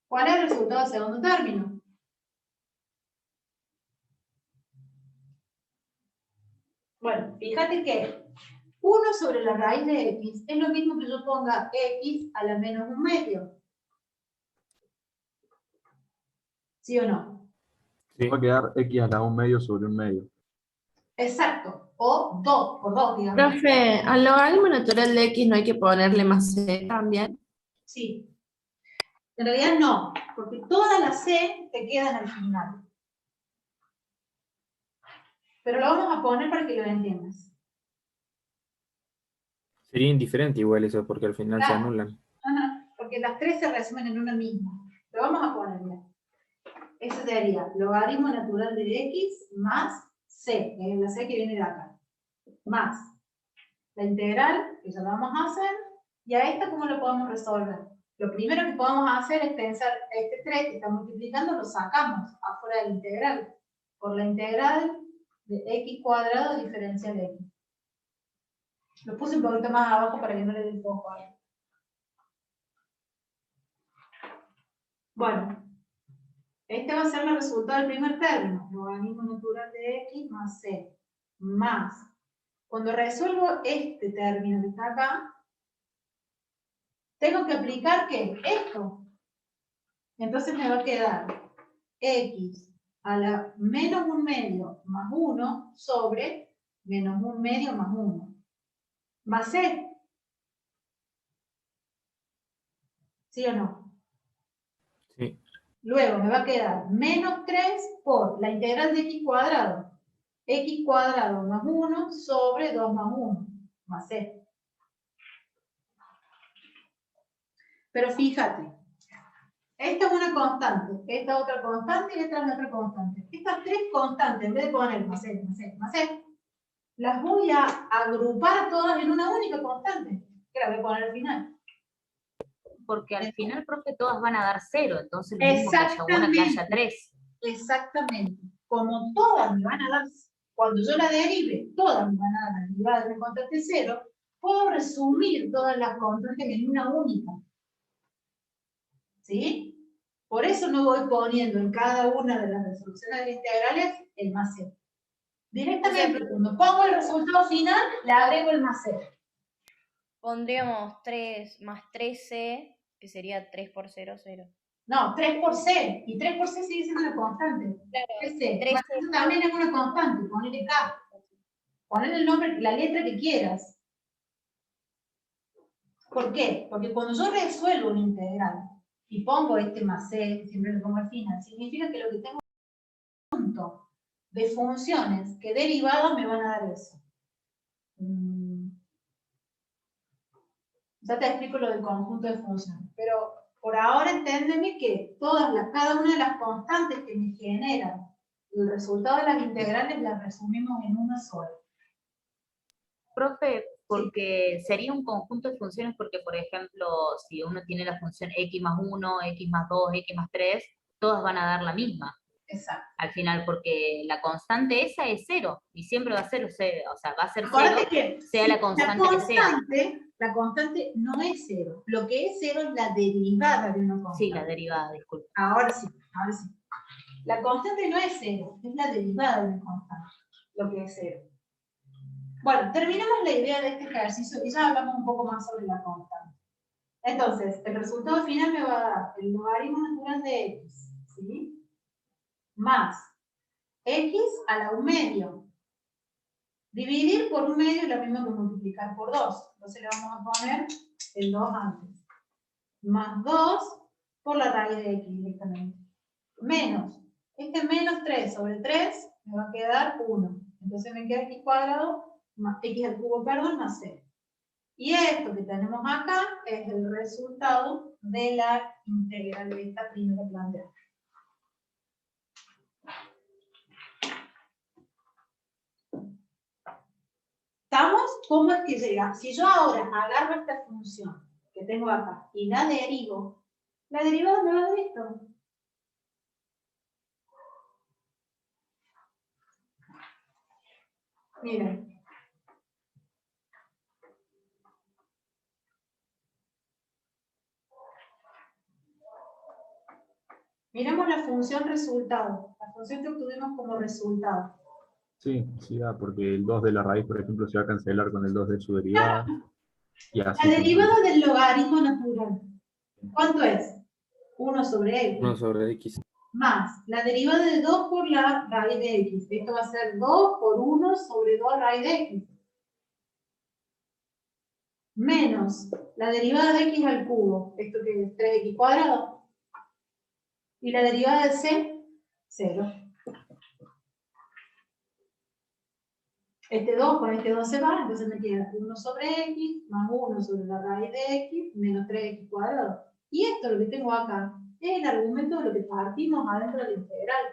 ¿Cuál es el resultado del segundo término? Bueno, fíjate que 1 sobre la raíz de x es lo mismo que yo ponga x a la menos 1 medio. ¿Sí o no? Sí. Va a quedar x a la 1 medio sobre 1 medio. Exacto. O 2 por 2, digamos. Profe, al logaritmo natural de x no hay que ponerle más c también. Sí. En realidad no, porque todas las c te quedan al final. Pero lo vamos a poner para que lo entiendas. Sería indiferente igual eso, porque al final se Claro. anulan. Ajá, porque las tres se resumen en una misma. Lo vamos a ponerle. Eso sería logaritmo natural de x más c, que es la c que viene de acá. Más la integral, que ya la vamos a hacer, y a esta, ¿cómo lo podemos resolver? Lo primero que podemos hacer es pensar, este 3 que está multiplicando, lo sacamos afuera de la integral, por la integral de x cuadrado diferencial de x. Lo puse un poquito más abajo para que no le dé el foco ahí. Bueno, este va a ser el resultado del primer término, logaritmo natural de x más c, más. Cuando resuelvo este término que está acá, tengo que aplicar, ¿qué? Esto. Entonces me va a quedar x a la menos 1 medio más 1 sobre menos 1 medio más 1. Más c. ¿Sí o no? Sí. Luego me va a quedar menos 3 por la integral de x cuadrado. X cuadrado más 1 sobre 2 más 1, más c. Pero fíjate, esta es una constante, esta otra constante y esta es otra constante. Estas tres constantes, en vez de poner más c, más c, más c, las voy a agrupar todas en una única constante, que la voy a poner al final. Porque al final, profe, todas van a dar 0, entonces lo mismo que haya una que haya 3. Exactamente. Como todas me van a dar, cuando yo la derive, todas me van a dar la derivada de una constante 0, puedo resumir todas las constantes en una única. ¿Sí? Por eso no voy poniendo en cada una de las resoluciones de integrales el más c. Directamente, cuando pongo el resultado final, le agrego el más c. Pondríamos 3 más 13 Que sería 3 por 0, 0. No, 3 por C. Y 3 por C sigue siendo una constante. Claro, 3C. 3 Bueno, eso también es una constante. Ponele K. Ponele el nombre, la letra que quieras. ¿Por qué? Porque cuando yo resuelvo una integral y pongo este más C, que siempre lo pongo al final, significa que lo que tengo es un conjunto de funciones que derivadas me van a dar eso. Ya te explico lo del conjunto de funciones, pero por ahora enténdeme que cada una de las constantes que me generan el resultado de las integrales las resumimos en una sola. Profe, porque sería un conjunto de funciones porque, por ejemplo, si uno tiene la función x más 1, x más 2, x más 3, todas van a dar la misma. Exacto. Al final, porque la constante esa es 0, y siempre va a ser 0, o sea, va a ser 0, Acuérdate que sea la constante que sea. La constante no es 0. Lo que es 0 es la derivada de una constante. Sí, la derivada, disculpe. Ahora sí, ahora sí. La constante no es 0, es la derivada de una constante, lo que es 0. Bueno, terminamos la idea de este ejercicio y ya hablamos un poco más sobre la constante. Entonces, el resultado final me va a dar el logaritmo natural de x, ¿sí? Más x a la 1 medio. Dividir por 1 medio es lo mismo que multiplicar por 2. Entonces le vamos a poner el 2 antes. Más 2 por la raíz de x directamente. Menos. Este menos 3 sobre 3 me va a quedar 1. Entonces me queda x cuadrado, más x al cubo, perdón, más c. Y esto que tenemos acá es el resultado de la integral de esta primera planteada. ¿Estamos? ¿Cómo es que llega? Si yo ahora agarro esta función que tengo acá y la derivo, la derivada me va a dar esto. Miren. Miremos la función resultado, la función que obtuvimos como resultado. Sí, sí da, porque el 2 de la raíz, por ejemplo, se va a cancelar con el 2 de su derivada. Y así La derivada del logaritmo natural, ¿cuánto es? 1 sobre x. 1 sobre x. Más la derivada de 2 por la raíz de x. Esto va a ser 2 por 1 sobre 2 raíz de x. Menos la derivada de x al cubo. ¿Esto que es? 3x cuadrado. Y la derivada de c, 0. Este 2 con este 2 se va, entonces me queda 1 sobre x más 1 sobre la raíz de x menos 3x cuadrado. Y esto, lo que tengo acá, es el argumento de lo que partimos adentro de la integral.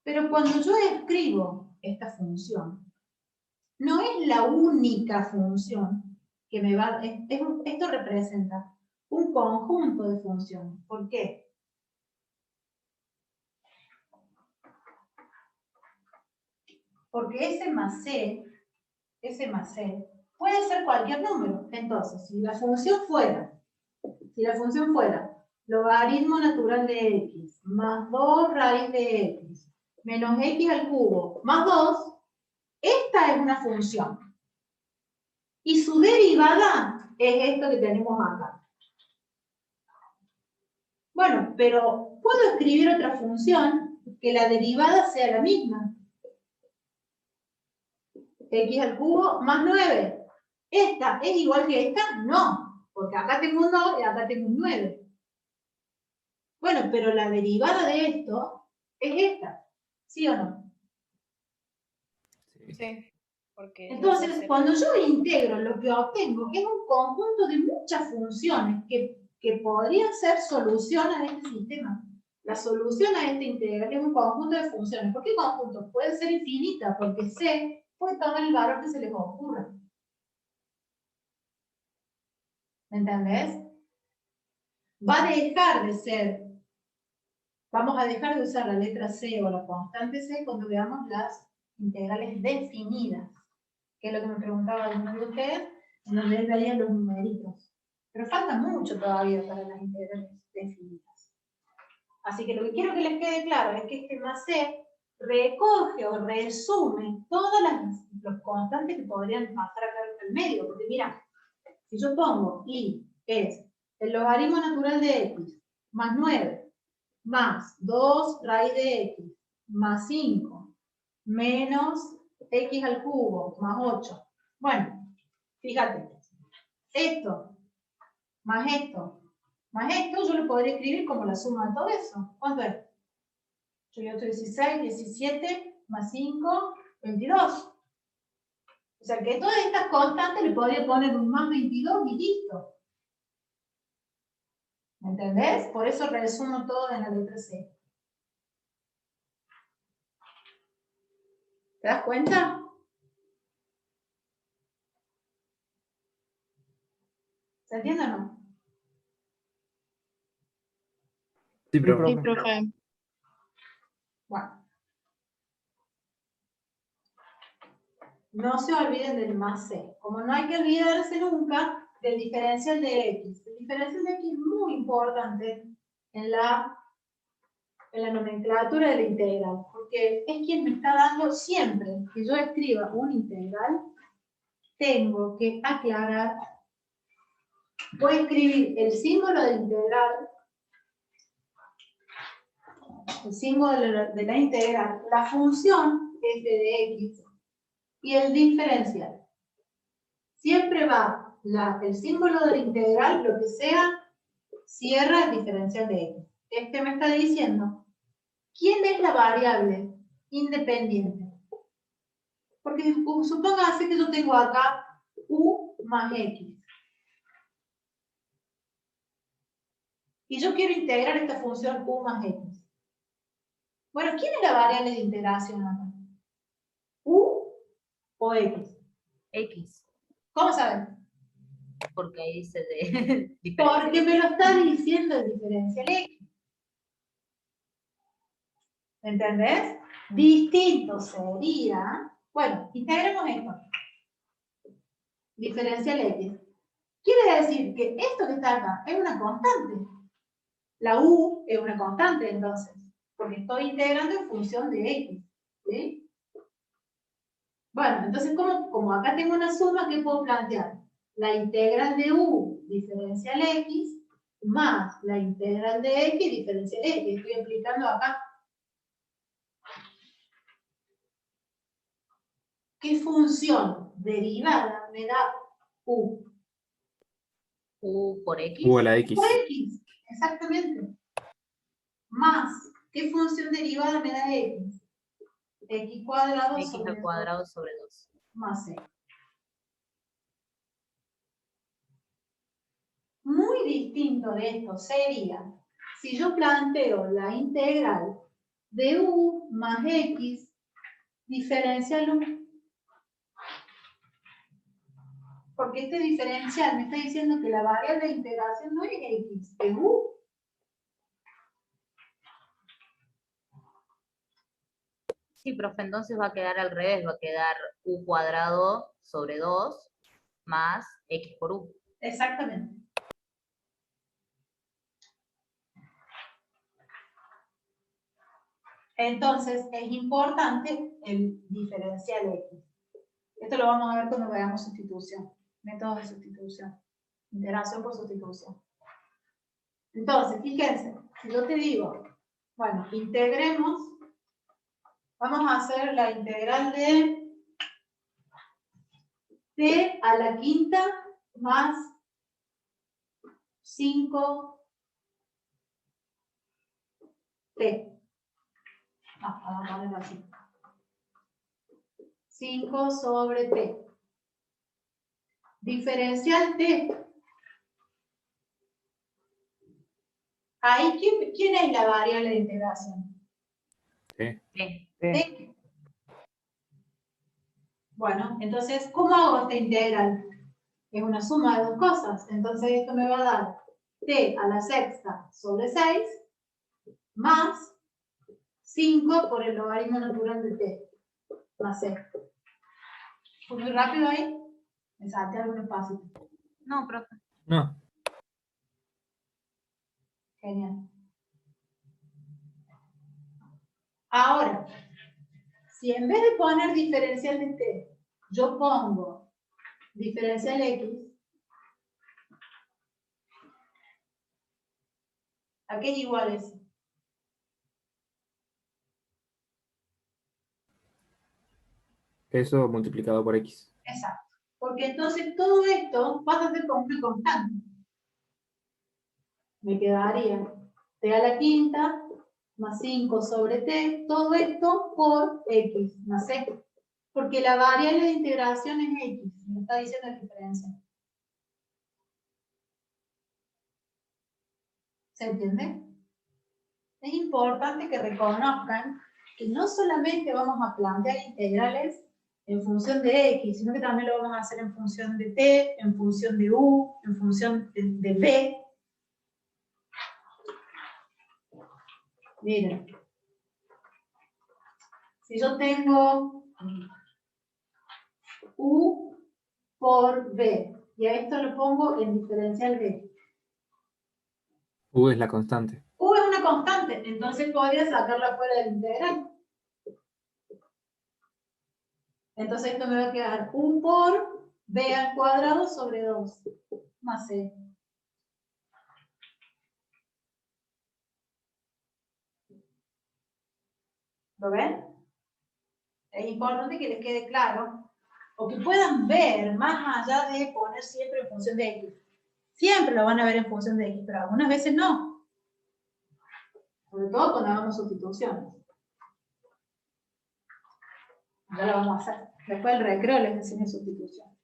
Pero cuando yo escribo esta función, no es la única función que me va... Esto representa un conjunto de funciones. ¿Por qué? Porque ese más c puede ser cualquier número. Entonces, si la función fuera logaritmo natural de x más 2 raíz de x menos x al cubo más 2, esta es una función. Y su derivada es esto que tenemos acá. Bueno, pero puedo escribir otra función que la derivada sea la misma. X al cubo más 9. ¿Esta es igual que esta? No, porque acá tengo un 2 y acá tengo un 9. Bueno, pero la derivada de esto es esta, ¿sí o no? Sí, porque Entonces, cuando yo integro, lo que obtengo es un conjunto de muchas funciones que podrían ser solución a este sistema. La solución a este integral es un conjunto de funciones. ¿Por qué conjunto? Puede ser infinita, porque C puede tomar el valor que se les ocurra. ¿Me entendés? Va a dejar de ser, vamos a dejar de usar la letra C o la constante C cuando veamos las integrales definidas, que es lo que me preguntaba alguno de ustedes, en donde él veía los numeritos. Pero falta mucho todavía para las integrales definidas. Así que lo que quiero que les quede claro es que este más C recoge o resume todas los constantes que podrían pasar acá en el medio. Porque mira, si yo pongo y es el logaritmo natural de x más 9 más 2 raíz de x más 5 menos x al cubo más 8. Bueno, fíjate, esto más esto más esto, yo lo podría escribir como la suma de todo eso. ¿Cuánto es? 8, 16, 17, más 5, 22. O sea que todas estas constantes le podría poner un más 22 y listo. ¿Me entendés? Por eso resumo todo en la letra C. ¿Te das cuenta? ¿Se entiende o no? Sí, Sí, profe. Sí, profe. profe. Bueno. No se olviden del más C. Como no hay que olvidarse nunca del diferencial de X. El diferencial de X es muy importante en la nomenclatura de la integral, porque es quien me está dando siempre que yo escriba una integral, tengo que aclarar, voy a escribir el símbolo de la integral, el símbolo de la integral, la función f de x y el diferencial. Siempre va el símbolo de la integral, lo que sea, cierra el diferencial de x. Este me está diciendo quién es la variable independiente. Porque supóngase que yo tengo acá u más x. Y yo quiero integrar esta función u más x. Bueno, ¿quién es la variable de integración acá? ¿U o x? X, ¿Cómo saben? porque ahí dice de Porque me lo está diciendo el diferencial x. ¿Entendés? Distinto sería, bueno, integremos esto. Diferencial x. Quiere decir que esto que está acá es una constante. La u es una constante entonces, porque estoy integrando en función de x. ¿Sí? Bueno, entonces como acá tengo una suma, ¿qué puedo plantear? La integral de u diferencial x más la integral de x diferencial x. Estoy aplicando acá. ¿Qué función derivada me da u? U por X. U a la X. Por x, exactamente. Más, ¿qué función derivada me da x? X cuadrado X sobre al cuadrado sobre 2. más c. Muy distinto de esto sería si yo planteo la integral de u más x diferencial u. Porque este diferencial me está diciendo que la variable de integración no es x, es u. Sí, profe, entonces va a quedar al revés, va a quedar U cuadrado sobre 2 más X por U. Exactamente. Entonces es importante el diferencial x. Esto lo vamos a ver cuando veamos sustitución, métodos de sustitución, integración por sustitución. Entonces, fíjense, si yo te digo, bueno, integremos, vamos a hacer la integral de t a la quinta más 5t. Vamos a ponerlo así. 5 sobre t. Diferencial t. Ahí, ¿quién es la variable de integración? Sí. Sí. T. Bueno, entonces, ¿cómo hago esta integral? Es una suma de dos cosas. Entonces, esto me va a dar t a la sexta sobre 6 más 5 por el logaritmo natural de t más c. ¿Fue muy rápido ahí? Me salté algún espacio. No, profe. No. Genial. Ahora, Si en vez de poner diferencial de t, yo pongo diferencial x, ¿a qué es igual eso? Eso multiplicado por x. Exacto. Porque entonces todo esto pasa a ser como una constante. Me quedaría t a la quinta más 5 sobre t, todo esto por x más c. Porque la variable de integración es x, me está diciendo la diferencia. ¿Se entiende? Es importante que reconozcan que no solamente vamos a plantear integrales en función de x, sino que también lo vamos a hacer en función de t, en función de u, en función de b. Miren, si yo tengo u por b, y a esto lo pongo en diferencial b. U es la constante. U es una constante, entonces podría sacarla fuera del integral. Entonces esto me va a quedar 1 por b al cuadrado sobre 2 más c. ¿Lo ven? Es importante que les quede claro, o que puedan ver más allá de poner siempre en función de x. Siempre lo van a ver en función de x, pero algunas veces no. Sobre todo cuando hagamos sustituciones. Ya lo vamos a hacer. Después del recreo les enseño sustitución.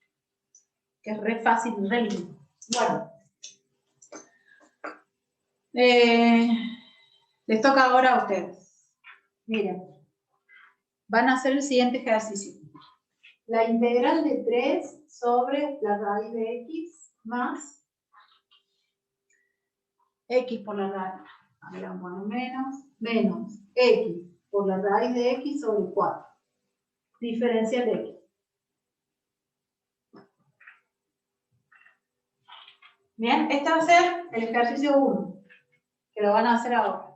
Que es re fácil y re lindo. Bueno. Les toca ahora a ustedes. Miren. Van a hacer el siguiente ejercicio. La integral de 3 sobre la raíz de x más x por la raíz. Bueno, menos x por la raíz de x sobre 4. Diferencial de x. Bien, este va a ser el ejercicio 1, que lo van a hacer ahora.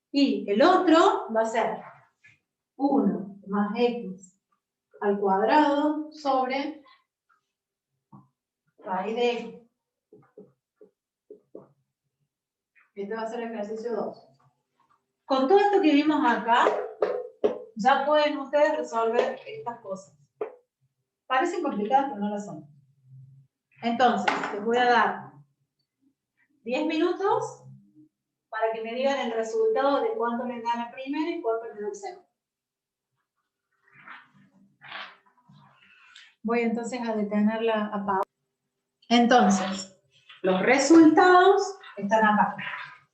Y el otro va a ser 1 más x al cuadrado sobre raíz de x. Este va a ser el ejercicio 2. Con todo esto que vimos acá, ya pueden ustedes resolver estas cosas. Parecen complicadas, pero no lo son. Entonces, les voy a dar 10 minutos para que me digan el resultado de cuánto les da la primera y cuánto les da el segundo. Voy entonces a detenerla a pausa. Entonces, los resultados están acá.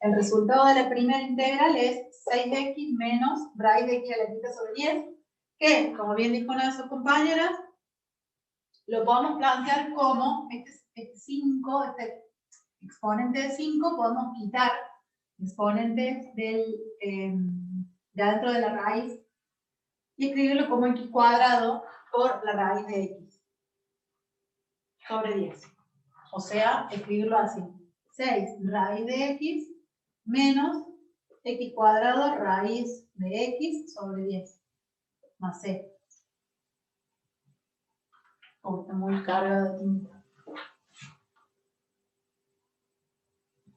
El resultado de la primera integral es 6x menos raíz de x a la quinta sobre 10, que, como bien dijo una de sus compañeras, lo podemos plantear como este 5, este exponente de 5, podemos quitar exponentes de adentro de la raíz y escribirlo como x cuadrado por la raíz de x sobre 10. O sea, escribirlo así. 6 raíz de x menos x cuadrado raíz de x sobre 10 más c. Oh, está muy cargado de tinta.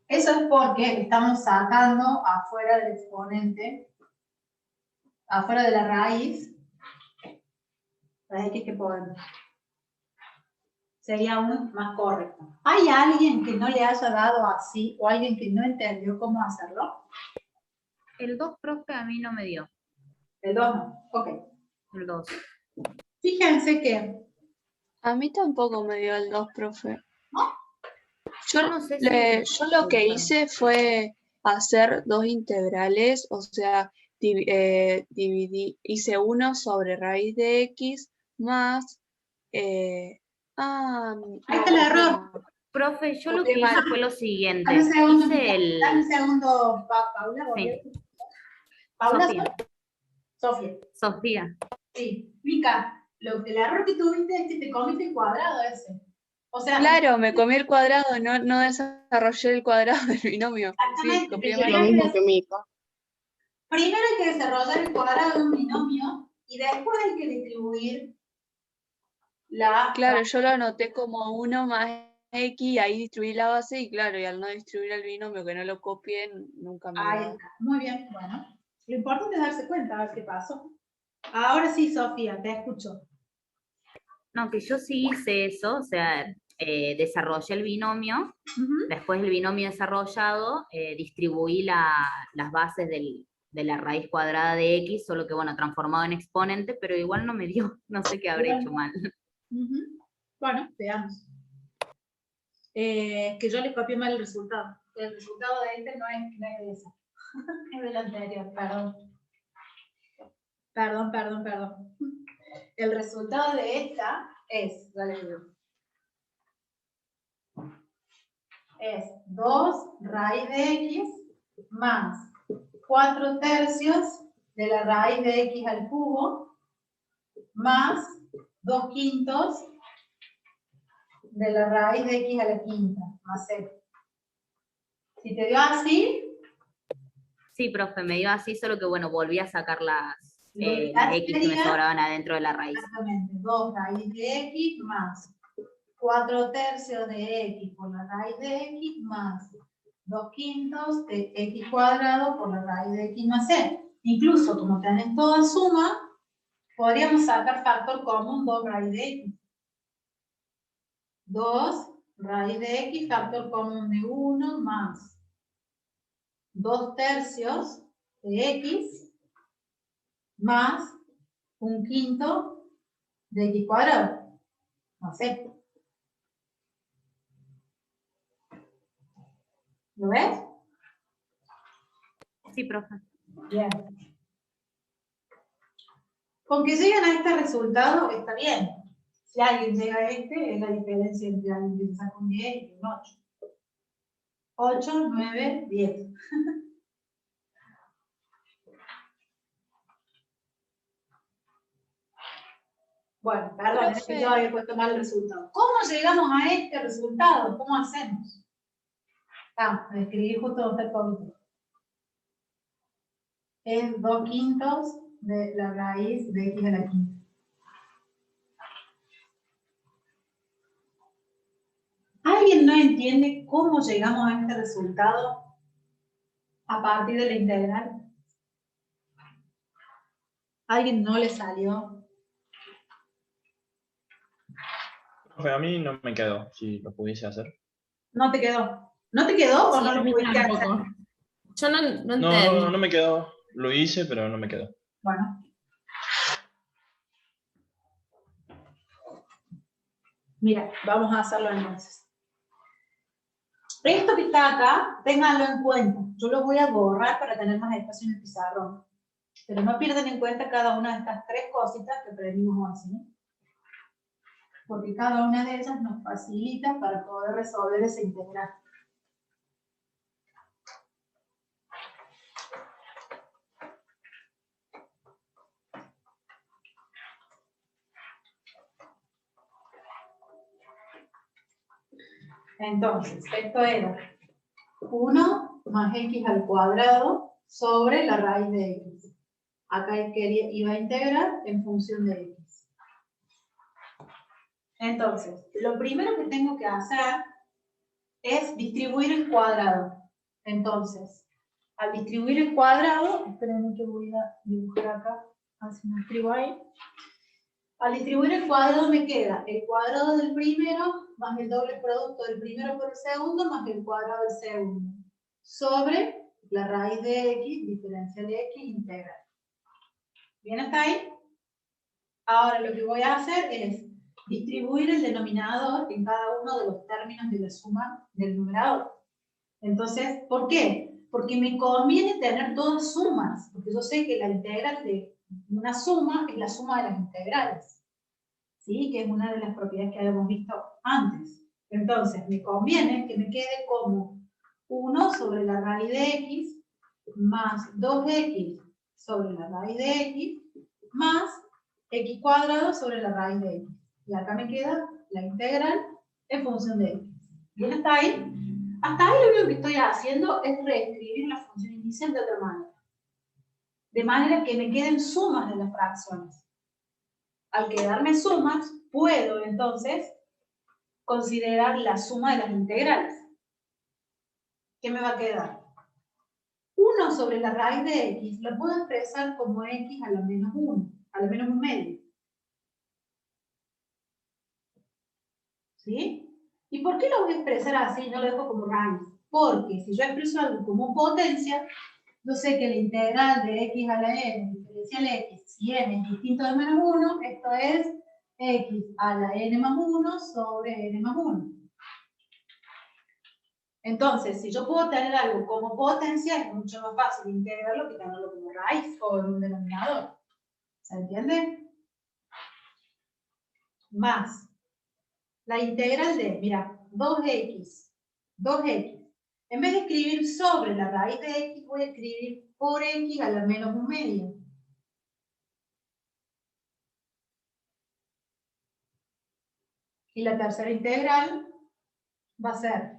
Eso es porque estamos sacando afuera del exponente, afuera de la raíz, la x que podemos. Sería aún más correcto. ¿Hay alguien que no le haya dado así o alguien que no entendió cómo hacerlo? El 2, profe, a mí no me dio. El 2 no. Ok. El 2. Fíjense que... A mí tampoco me dio el 2, profe. Yo no sé si... Yo lo que hice fue hacer dos integrales, o sea, hice 1 sobre raíz de x más... Ahí está el error. Profe, yo lo que hice fue lo siguiente. Dame un segundo, Hice dame un segundo, Paula. Sí. Paula, Sofía. Sofía. Sí. Mica, el error que tuviste es que te comiste el cuadrado ese. O sea, Claro, me comí el cuadrado, no desarrollé el cuadrado del binomio. Sí, exactamente, copié te mal. Lo mismo que Mica. Primero hay que desarrollar el cuadrado de un binomio y después hay que distribuir la... Claro, yo lo anoté como 1 más X y ahí distribuí la base y claro, y al no distribuir el binomio que no lo copié, nunca me Ahí lo... está, muy bien, bueno. Lo importante es darse cuenta, a ver qué pasó. Ahora sí, Sofía, te escucho. No, que yo sí hice eso, o sea, desarrollé el binomio, Ujú. después del binomio desarrollado, distribuí las bases de la raíz cuadrada de X, solo que bueno, transformado en exponente, pero igual no me dio, no sé qué habré hecho mal. Ujú. Bueno, veamos. Que yo le copié mal el resultado. El resultado de este no es de ese. Es del anterior, perdón. Perdón. El resultado de esta es, ya les digo, es 2 raíz de X más 4 tercios de la raíz de X al cubo más 2 quintos de la raíz de X a la quinta más C. Si te dio así, Sí, profe, me dio así, solo que bueno, volví a sacar las X que me sería sobraban adentro de la raíz. exactamente 2 raíz de X más 4 tercios de X por la raíz de X más 2 quintos de X cuadrado por la raíz de X más C. Incluso, como tienen toda suma, podríamos sacar factor común 2 raíz de X. 2 raíz de X, factor común de 1 más 2 tercios de X más 1 quinto de X cuadrado. No sé. ¿Lo ves? Sí, profe. Bien. Con que lleguen a este resultado está bien. Si alguien llega a este, es la diferencia entre alguien que saca un 10 y un 8. 8, 9, 10. Bueno, perdón, es que Profe. yo había puesto mal el resultado. ¿Cómo llegamos a este resultado? ¿Cómo hacemos? Me escribí justo donde está el poquito. Es 2 quintos de la raíz de X a la quinta. ¿Alguien no entiende cómo llegamos a este resultado a partir de la integral? ¿Alguien no le salió? Profe, a mí no me quedó, si lo pudiese hacer. ¿No te quedó? ¿No te quedó o Sí, no a lo mí pudiste hacer? tampoco. Yo no No, entendí. no me quedó. Lo hice, pero no me quedó. Bueno. Mira, vamos a hacerlo entonces. Esto que está acá, ténganlo en cuenta. Yo lo voy a borrar para tener más espacio en el pizarrón. Pero no pierdan en cuenta cada una de estas 3 cositas que aprendimos hoy, ¿sí? Porque cada una de ellas nos facilita para poder resolver esa integral. Entonces, esto era 1 más x al cuadrado sobre la raíz de x. Acá iba a integrar en función de x. Entonces, lo primero que tengo que hacer es distribuir el cuadrado. Entonces, al distribuir el cuadrado, esperen que voy a dibujar acá, así me escribo ahí. Al distribuir el cuadrado me queda el cuadrado del primero más el doble producto del primero por el segundo más el cuadrado del segundo sobre la raíz de x, diferencial de x, integral. ¿Bien hasta ahí? Ahora lo que voy a hacer es distribuir el denominador en cada uno de los términos de la suma del numerador. Entonces, ¿por qué? Porque me conviene tener todas sumas, porque yo sé que la integral de una suma es la suma de las integrales, ¿sí? Que es una de las propiedades que habíamos visto antes. Entonces, me conviene que me quede como 1 sobre la raíz de x más 2x sobre la raíz de x más x cuadrado sobre la raíz de x. Y acá me queda la integral en función de x. ¿Bien hasta ahí? Hasta ahí lo único que estoy haciendo es reescribir la función inicial de otra manera. de manera que me queden sumas de las fracciones. Al quedarme sumas, puedo entonces considerar la suma de las integrales. ¿Qué me va a quedar? 1 sobre la raíz de x lo puedo expresar como x a la menos 1, a la menos 1 medio. ¿Sí? ¿Y por qué lo voy a expresar así? No lo dejo como raíz. Porque si yo expreso algo como potencia, yo sé que la integral de x a la n diferencial x, si n es distinto de menos 1, esto es x a la n más 1 sobre n más 1. Entonces, si yo puedo tener algo como potencia, es mucho más fácil integrarlo que tenerlo como raíz o en un denominador. ¿Se entiende? Más la integral de, mira, 2x. En vez de escribir sobre la raíz de x, voy a escribir por x a la menos 1 medio. Y la tercera integral va a ser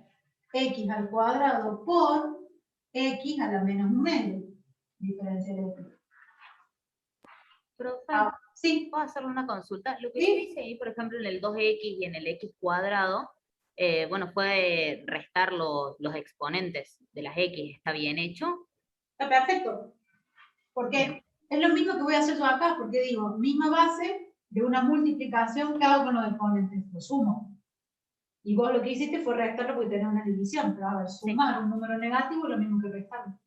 x al cuadrado por x a la menos 1 medio. Diferencia de x. Profe, Sí. ¿puedo hacerle una consulta? Lo que Sí. yo hice ahí, por ejemplo, en el 2x y en el x cuadrado, bueno, fue restar los exponentes de las x. ¿Está bien hecho? Está perfecto. Porque es lo mismo que voy a hacer yo acá, porque digo, misma base de una multiplicación que hago con los exponentes, lo sumo. Y vos lo que hiciste fue restarlo porque tenés una división, pero a ver, sumar un número negativo es lo mismo que restarlo.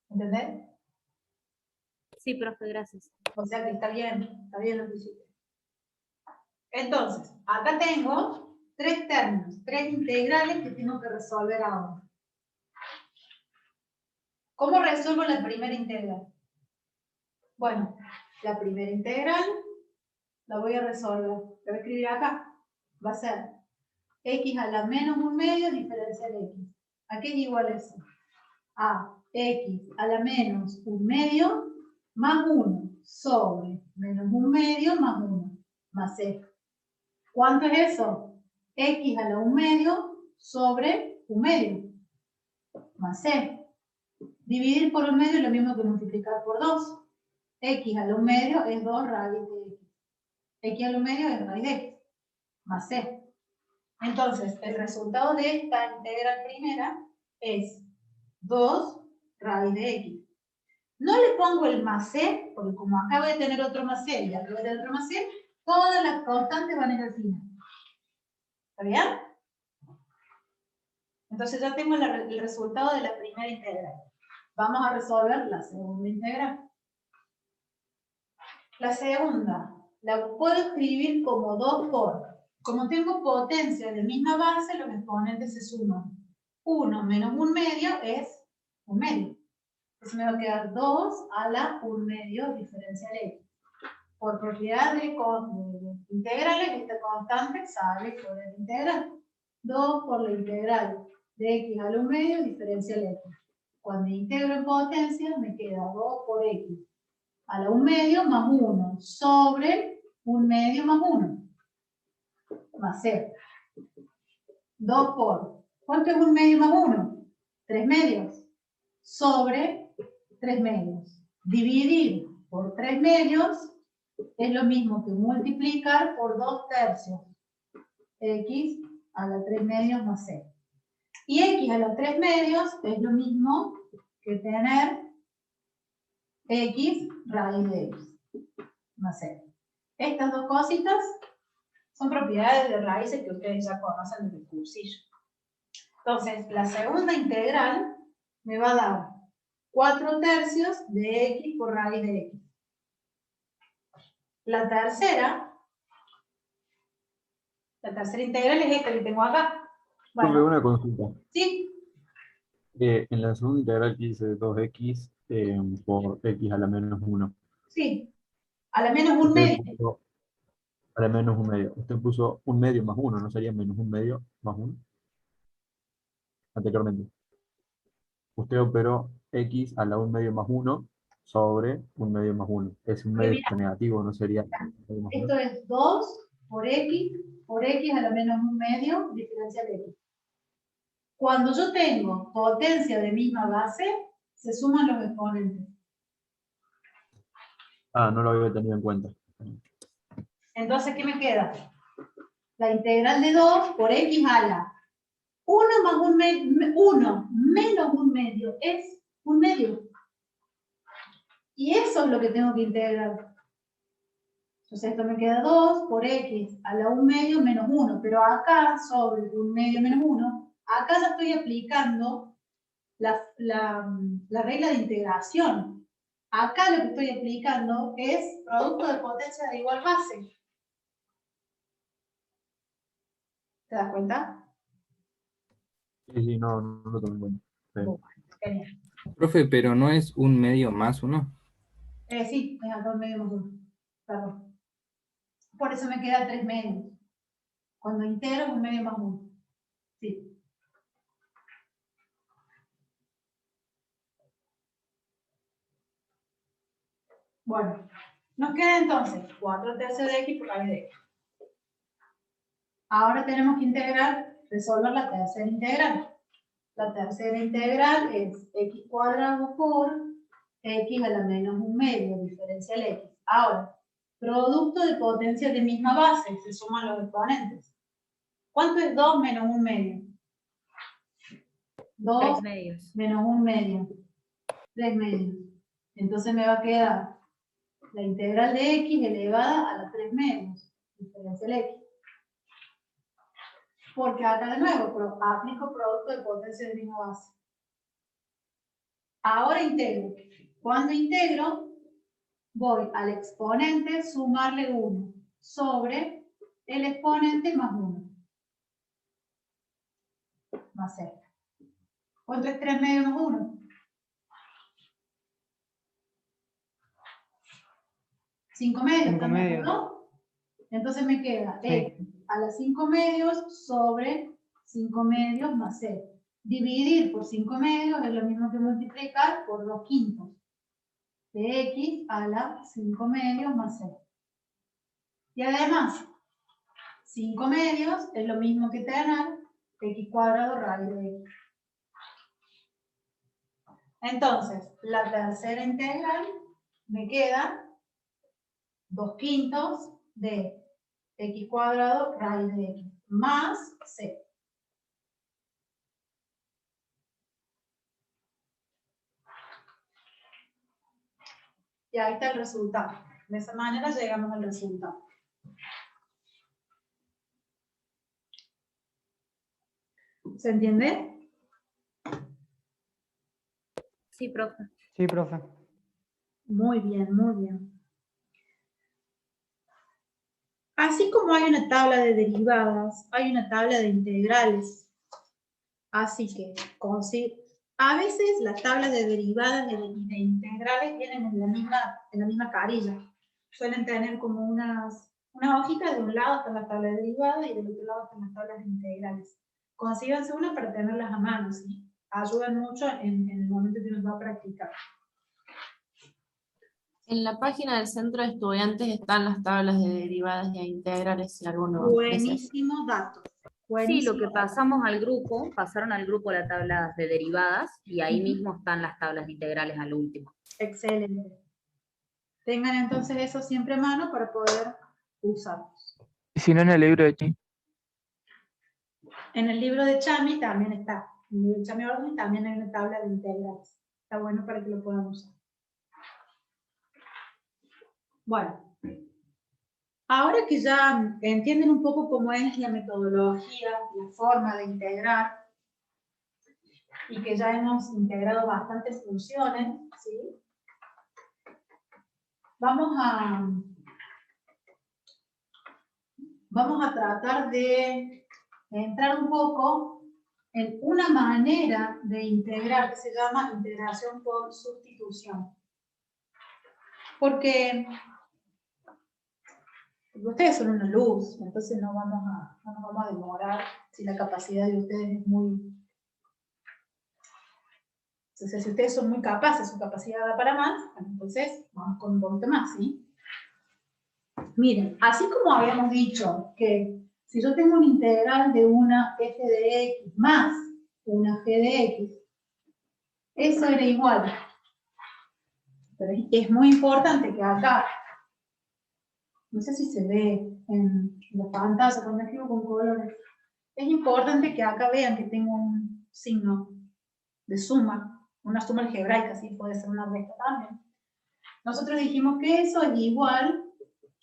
¿Entendés? Sí, profe, gracias. O sea que está bien lo que hiciste. Entonces, acá tengo 3 términos, 3 integrales que tengo que resolver ahora. ¿Cómo resuelvo la primera integral? Bueno, la primera integral la voy a resolver. La voy a escribir acá. Va a ser x a la menos 1 medio diferencial de x. ¿A qué es igual eso? A x a la menos 1 medio más 1 sobre menos 1 medio más 1 más c. ¿Cuánto es eso? X a la 1 medio sobre 1 medio más c. Dividir por 1 medio es lo mismo que multiplicar por 2. X a la 1 medio es 2 raíz de x. X a la 1 medio es raíz de x más c. Entonces, el resultado de esta integral primera es 2 raíz de x. No le pongo el más c, porque como acá voy a tener otro más c y acá voy a tener otro más c, todas las constantes van a ir al final. ¿Está bien? Entonces ya tengo el resultado de la primera integral. Vamos a resolver la segunda integral. La segunda la puedo escribir como 2 por. Como tengo potencia de misma base, los exponentes se suman. 1 menos 1 medio es 1 medio. Entonces me va a quedar 2 a la 1 medio diferencial x. Por propiedad de integrales, esta constante sale por el integral. 2 por la integral de x a la 1 medio diferencial x. Cuando integro en potencia, me queda 2 por x a la 1 medio más 1 sobre 1 medio más 1. Más c. 2 por. ¿Cuánto es 1 medio más 1? 3 medios. Sobre 3 medios. Dividir por 3 medios es lo mismo que multiplicar por 2 tercios. X a la 3 medios más c. Y x a la 3 medios es lo mismo que tener x raíz de x más c. Estas dos cositas son propiedades de raíces que ustedes ya conocen desde el cursillo. Entonces, la segunda integral me va a dar 4 tercios de x por raíz de x. La tercera integral es esta que tengo acá. Tuve Bueno, una consulta. sí, En la segunda integral que hice 2x por x a la menos 1. sí. A la menos 1 Usted medio. puso a la menos 1 medio. Usted puso 1 medio más 1, ¿no sería menos 1 medio más 1? Anteriormente. Usted operó x a la 1 medio más 1 sobre 1 medio más 1. Es un medio negativo, ¿no sería? Esto es 2 por x a la menos 1 medio diferencial de x. Cuando yo tengo potencia de misma base, se suman los exponentes. Ah, no lo había tenido en cuenta. Entonces, ¿qué me queda? La integral de 2 por x a la 1 más 1 menos 1 medio es 1 medio. Y eso es lo que tengo que integrar. Entonces esto me queda 2 por x a la 1 medio menos 1. Pero acá, sobre 1 medio menos 1, acá ya estoy aplicando la regla de integración. Acá lo que estoy aplicando es producto de potencia de igual base. ¿Te das cuenta? Sí, no lo tomé en cuenta. Sí. Genial. Profe, pero no es 1 medio más 1. Sí, es acá 1 medio más 1. Perdón. Por eso me queda 3 medios. Cuando integro 1 medio más 1. Sí. Bueno, nos queda entonces 4 tercios de x por raíz de x. Ahora tenemos que resolver la tercera integral. La tercera integral es x cuadrado por x a la menos 1 medio, diferencial x. Ahora, producto de potencias de misma base, se suman los exponentes. ¿Cuánto es 2 menos 1 medio? 2 3 medios. menos 1 medio. 3 medios. Entonces me va a quedar la integral de x elevada a la 3 medios, diferencial x. Porque acá de nuevo aplico producto de potencia de misma base. Ahora integro. Cuando integro, voy al exponente sumarle 1 sobre el exponente más 1. Más 0. ¿Cuánto es 3 medios más 1? 5 medios. 5 medios. ¿No? Entonces me queda Sí. x a las 5 medios sobre 5 medios más 0. Dividir por 5 medios es lo mismo que multiplicar por 2 quintos de x a la 5 medios más 0. Y además, 5 medios es lo mismo que tener x cuadrado raíz de x. Entonces, la tercera integral me queda 2 quintos de x cuadrado raíz de x más c. Y ahí está el resultado. De esa manera llegamos al resultado. ¿Se entiende? Sí, profe. Sí, profe. Muy bien, muy bien. Así como hay una tabla de derivadas, hay una tabla de integrales. Así que, a veces las tablas de derivadas y de integrales vienen en la misma carilla. Suelen tener como unas hojitas, de un lado están las tablas de derivadas y del otro lado están las tablas de integrales. Consíganse una para tenerlas a mano, ¿sí? Ayudan mucho en el momento que nos va a practicar. En la página del centro de estudiantes están las tablas de derivadas y integrales si alguno desea. Buenísimo dato. Sí, lo que Buenísimo. pasaron al grupo las tablas de derivadas y ahí mismo están las tablas integrales al último. Excelente. Tengan entonces eso siempre a mano para poder usarlos. Y si no en el libro de Chi. En el libro de Chami también está. En el libro de Chami Ordóñez también hay una tabla de integrales. Está bueno para que lo puedan usar. Bueno. Ahora que ya entienden un poco cómo es la metodología, la forma de integrar, y que ya hemos integrado bastantes funciones, ¿sí? Vamos a tratar de entrar un poco en una manera de integrar que se llama integración por sustitución. Porque ustedes son una luz, entonces no nos vamos a demorar si la capacidad de ustedes es muy... Entonces, si ustedes son muy capaces, su capacidad da para más, entonces vamos con un poquito más, ¿sí? Miren, así como habíamos dicho que si yo tengo una integral de una f de x más una g de x, eso era igual. Pero es muy importante que acá, no sé si se ve en la pantalla cuando escribo con colores, es importante que acá vean que tengo un signo de suma, una suma algebraica, sí, puede ser una resta también. Nosotros dijimos que eso es igual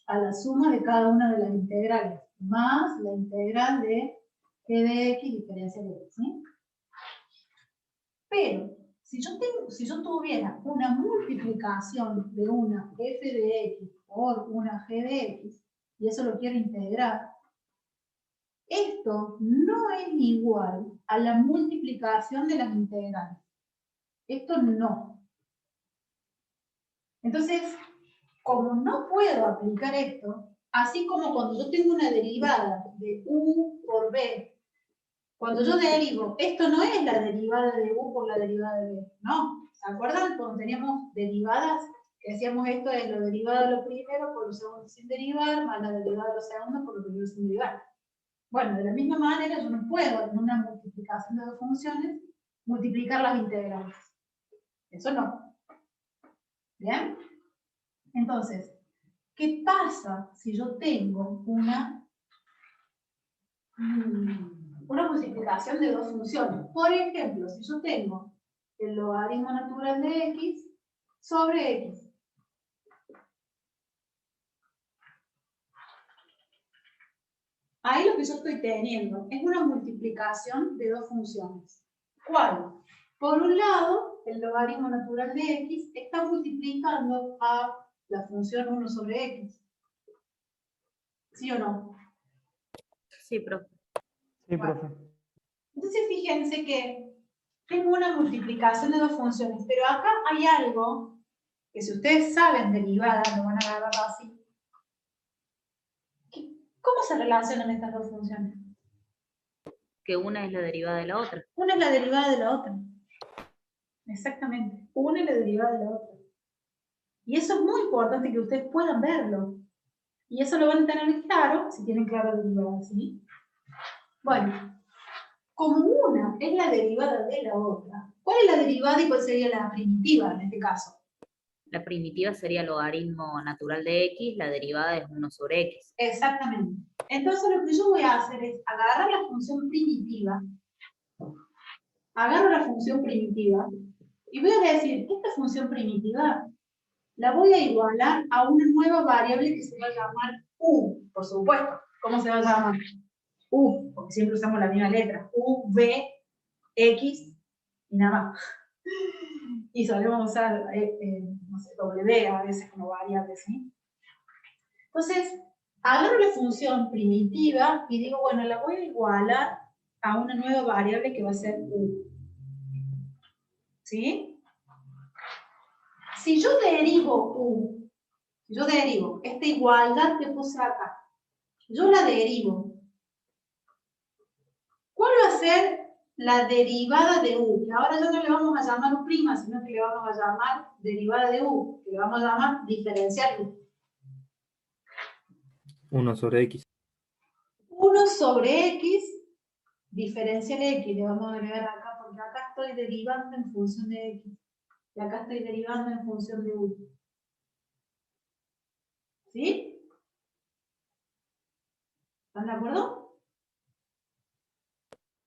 a la suma de cada una de las integrales, más la integral de g de x diferencia de x, ¿sí? Pero, si yo tuviera una multiplicación de una f de x por una g de x, y eso lo quiero integrar, esto no es igual a la multiplicación de las integrales. Esto no. Entonces, como no puedo aplicar esto, así como cuando yo tengo una derivada de u por b, cuando yo derivo, esto no es la derivada de u por la derivada de b, no. ¿Se acuerdan cuando teníamos derivadas? Que decíamos esto es lo derivado de lo primero por lo segundo sin derivar, más la derivada de lo segundo por lo primero sin derivar. Bueno, de la misma manera yo no puedo en una multiplicación de dos funciones multiplicar las integrales. Eso no. ¿Bien? Entonces, ¿qué pasa si yo tengo una multiplicación de dos funciones? Por ejemplo, si yo tengo el logaritmo natural de x sobre x. Ahí lo que yo estoy teniendo es una multiplicación de dos funciones. ¿Cuál? Por un lado, el logaritmo natural de x está multiplicando a la función 1 sobre x. ¿Sí o no? Sí, profe. Sí, profe. Entonces fíjense que tengo una multiplicación de dos funciones, pero acá hay algo que si ustedes saben derivada, lo van a agarrar así. ¿Cómo se relacionan estas dos funciones? Que una es la derivada de la otra. Una es la derivada de la otra. Exactamente. Una es la derivada de la otra. Y eso es muy importante que ustedes puedan verlo. Y eso lo van a tener claro si tienen claro la derivada, ¿sí? Bueno, como una es la derivada de la otra, ¿cuál es la derivada y cuál sería la primitiva en este caso? La primitiva sería logaritmo natural de x, la derivada es 1 sobre x. Exactamente. Entonces lo que yo voy a hacer es agarrar la función primitiva, y voy a decir, esta función primitiva la voy a igualar a una nueva variable que se va a llamar u, por supuesto. ¿Cómo se va a llamar? U, porque siempre usamos la misma letra. U, V, X y nada más. Y solemos usar, no sé, W a veces como variable, ¿sí? Entonces, agarro la función primitiva y digo, bueno, la voy a igualar a una nueva variable que va a ser U. ¿Sí? Si yo derivo U, esta igualdad que puse acá, yo la derivo. ¿Cuál va a ser la derivada de U? Que ahora ya no le vamos a llamar U', sino que le vamos a llamar derivada de U, que le vamos a llamar diferencial U. 1 sobre x. 1 sobre x, diferencial x, le vamos a agregar acá, porque acá estoy derivando en función de x. Y acá estoy derivando en función de U. ¿Sí? ¿Están de acuerdo?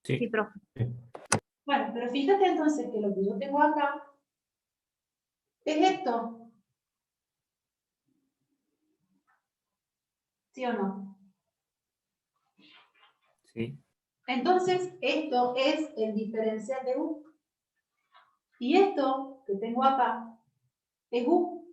Sí. Sí, profe. Bueno, pero fíjate entonces que lo que yo tengo acá es esto. ¿Sí o no? Sí. Entonces, esto es el diferencial de U. Y esto que tengo acá es U.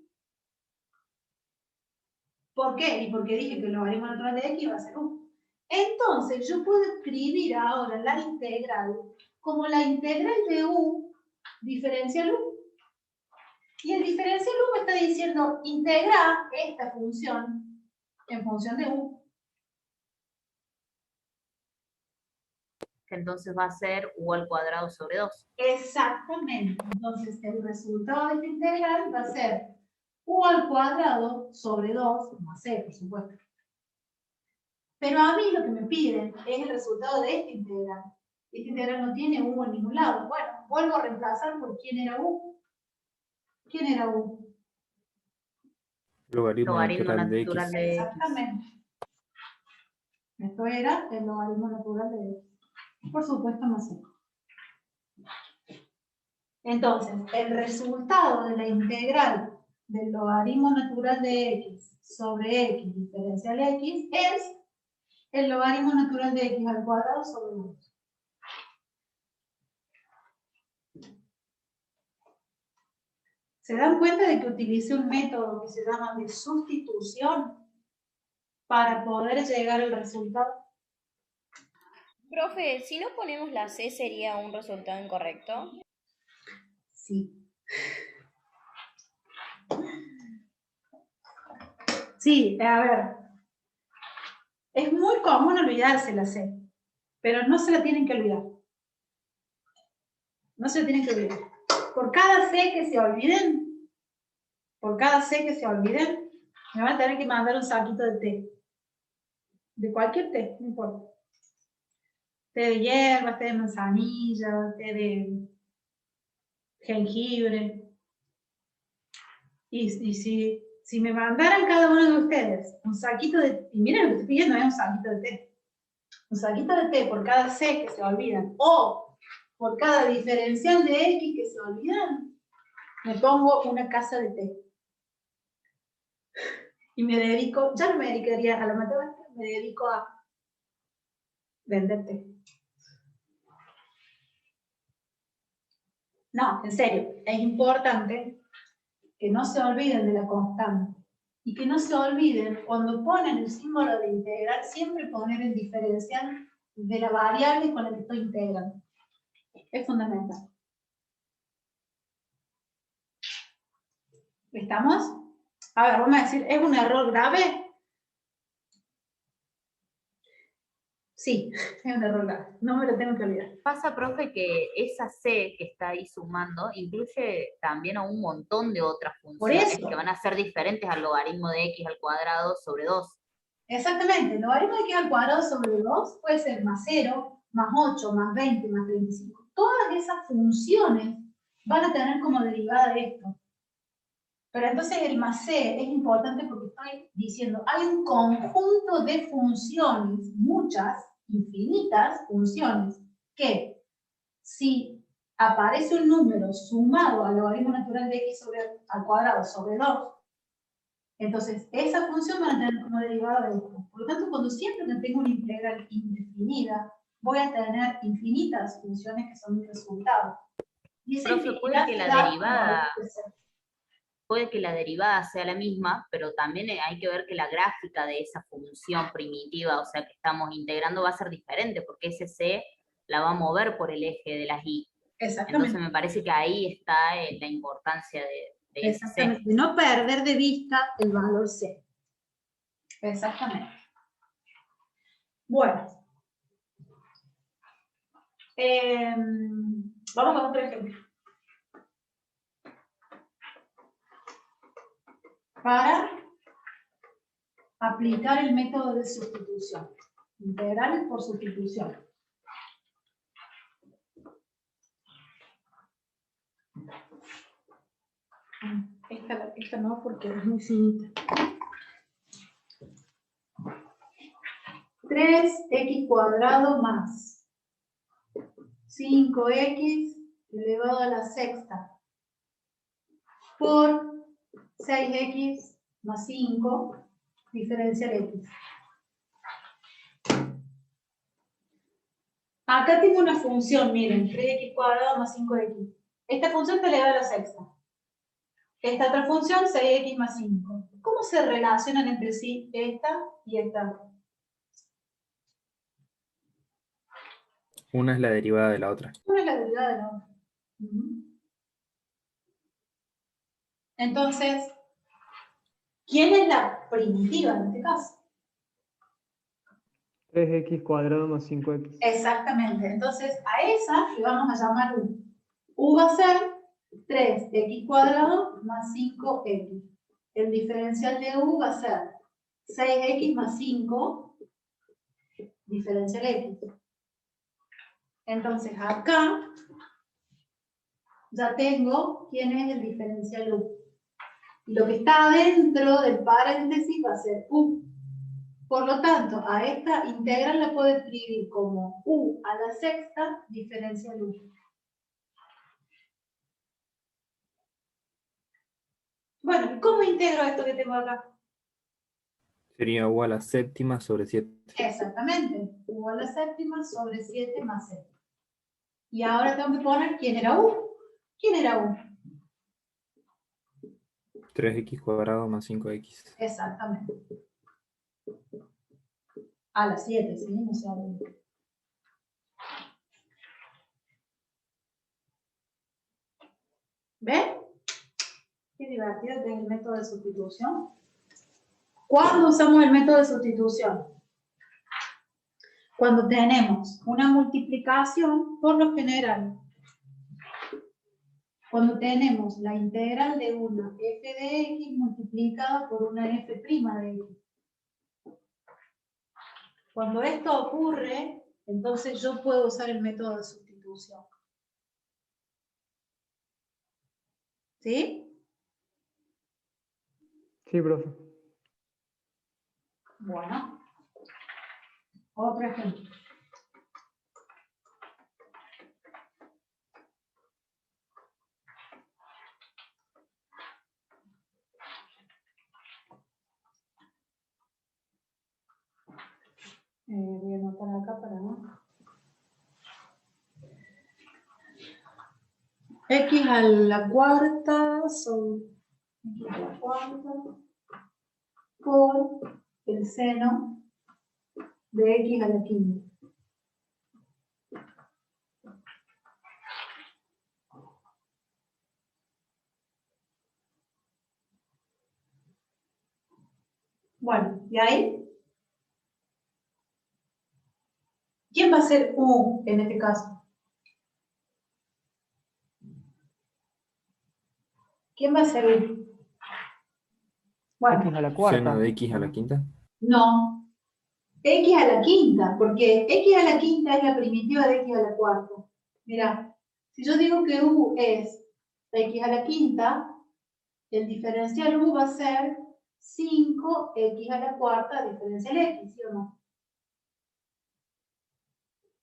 ¿Por qué? Y porque dije que el logaritmo natural de x va a ser U. Entonces, yo puedo escribir ahora la integral como la integral de U diferencial U. Y el diferencial U me está diciendo integrar esta función en función de U. Que entonces va a ser u al cuadrado sobre 2. Exactamente. Entonces, el resultado de esta integral va a ser u al cuadrado sobre 2 más c, por supuesto. Pero a mí lo que me piden es el resultado de esta integral. Esta integral no tiene u en ningún lado. Bueno, vuelvo a reemplazar por quién era u. ¿Quién era u? Logaritmo Logaritmo natural de natural X. de X. Exactamente. Esto era el logaritmo natural de x. Por supuesto, más 5. Entonces, el resultado de la integral del logaritmo natural de x sobre x diferencial x es el logaritmo natural de x al cuadrado sobre 2. ¿Se dan cuenta de que utilicé un método que se llama de sustitución para poder llegar al resultado? Profe, si no ponemos la C, ¿sería un resultado incorrecto? Sí. Sí, a ver. Es muy común olvidarse la C, pero no se la tienen que olvidar. No se la tienen que olvidar. Por cada C que se olviden, me van a tener que mandar un saquito de té. De cualquier té, no importa. Té de hierba, té de manzanilla, té de jengibre. Y si me mandaran cada uno de ustedes un saquito de... Y miren lo que estoy pidiendo, es un saquito de té. Un saquito de té por cada C que se olvidan, o por cada diferencial de X que se olvidan, me pongo una casa de té. Y me dedico, ya no me dedicaría a la matemática, me dedico a vender té. No, en serio, es importante que no se olviden de la constante y que no se olviden cuando ponen el símbolo de integral, siempre poner el diferencial de la variable con la que estoy integrando. Es fundamental. ¿Estamos? A ver, vamos a decir, ¿es un error grave? Sí, es un error grave. No me lo tengo que olvidar. Pasa, profe, que esa C que está ahí sumando incluye también a un montón de otras funciones eso. que van a ser diferentes al logaritmo de X al cuadrado sobre 2. Exactamente, el logaritmo de x al cuadrado sobre 2 puede ser más 0, más 8, más 20, más 35. Todas esas funciones van a tener como derivada de esto. Pero entonces el más c es importante porque estoy diciendo, hay un conjunto de funciones, muchas, infinitas funciones, que si aparece un número sumado al logaritmo natural de x al cuadrado sobre 2, entonces esa función va a tener como derivada de esto. Por lo tanto, cuando siempre que tengo una integral indefinida, voy a tener infinitas funciones que son mi resultado. Y esa Profe, infinidad puede que la derivada sea la misma, pero también hay que ver que la gráfica de esa función primitiva, o sea, que estamos integrando, va a ser diferente, porque ese C la va a mover por el eje de las Y. Exactamente. Entonces me parece que ahí está la importancia de ese C. Exactamente, no perder de vista el valor C. Exactamente. Bueno. Vamos con otro ejemplo. Para aplicar el método de sustitución. Integral por sustitución. Esta no, porque es muy finita. 3x cuadrado más 5x elevado a la sexta por 6x más 5 diferencial x. Acá tengo una función, miren, 3x cuadrado más 5x. Esta función está elevada a la sexta. Esta otra función, 6x más 5. ¿Cómo se relacionan entre sí esta y esta? Una es la derivada de la otra. Una es la derivada de la otra. Entonces, ¿quién es la primitiva en este caso? 3x cuadrado más 5x. Exactamente. Entonces, a esa le vamos a llamar U. U va a ser 3x cuadrado más 5x. El diferencial de U va a ser 6x más 5 diferencial x. Entonces acá ya tengo quién es el diferencial u. Y lo que está dentro del paréntesis va a ser u. Por lo tanto, a esta integral la puedo escribir como u a la sexta diferencial u. Bueno, ¿y cómo integro esto que tengo acá? Sería u a la séptima sobre 7. Exactamente, u a la séptima sobre 7 más 7. Y ahora tengo que poner quién era u. ¿Quién era u? 3x cuadrado más 5x. Exactamente. A las 7, ¿sí? No se abre. ¿Ven? Qué divertido que es el método de sustitución. ¿Cuándo usamos el método de sustitución? Cuando tenemos una multiplicación por lo general. Cuando tenemos la integral de una f de x multiplicada por una f' de x. Cuando esto ocurre, entonces yo puedo usar el método de sustitución. ¿Sí? Sí, profe. Bueno. Otro ejemplo. Voy a anotar acá para no. X a la cuarta sobre x a la cuarta por el seno de x a la quinta. Bueno, ¿y ahí? ¿Quién va a ser u en este caso? ¿Quién va a ser u? Bueno, X a la cuarta. Seno de x a la quinta. no. X a la quinta, porque x a la quinta es la primitiva de x a la cuarta. Mirá, si yo digo que u es x a la quinta, el diferencial u va a ser 5x a la cuarta diferencial x, ¿sí o no?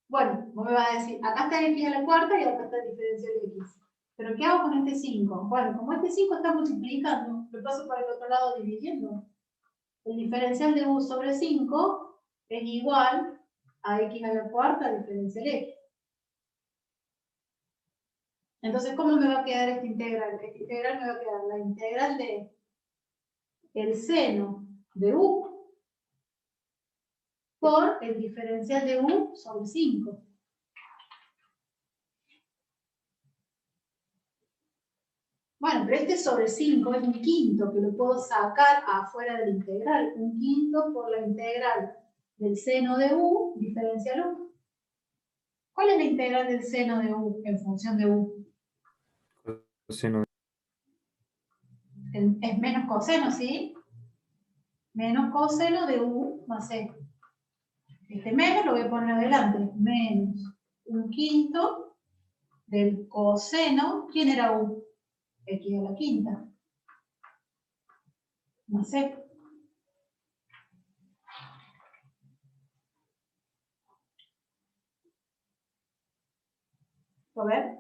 Bueno, vos me vas a decir, acá está x a la cuarta y acá está el diferencial x. ¿Pero qué hago con este 5? Bueno, como este 5 está multiplicando, lo paso para el otro lado dividiendo. El diferencial de u sobre 5 es igual a x a la cuarta diferencial x. Entonces, ¿cómo me va a quedar esta integral? Esta integral me va a quedar la integral de el seno de u por el diferencial de u sobre 5. Bueno, pero este sobre 5 es un quinto que lo puedo sacar afuera de la integral. Un quinto por la integral del seno de u diferencial u. ¿Cuál es la integral del seno de u en función de u? Seno de Es menos coseno, ¿sí? Menos coseno de u más c. Este menos lo voy a poner adelante. Menos un quinto del coseno. ¿Quién era u? X a la quinta. Más c. A ver.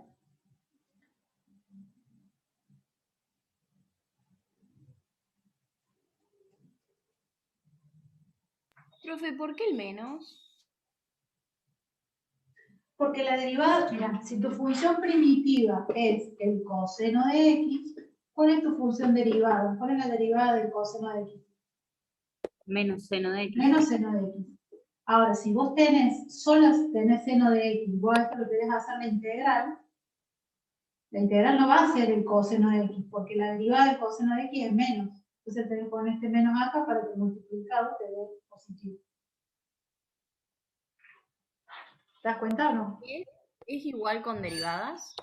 Profe, ¿por qué el menos? Porque la derivada, mira, si tu función primitiva es el coseno de x, ¿cuál es tu función derivada? ¿Cuál es la derivada del coseno de x? Menos seno de x. Menos seno de x. Ahora, si vos tenés seno de x, vos esto lo querés hacer la integral no va a ser el coseno de x, porque la derivada del coseno de x es menos. Entonces tenés que poner este menos acá para que el multiplicado te dé positivo. ¿Te das cuenta o no? ¿Es igual con derivadas?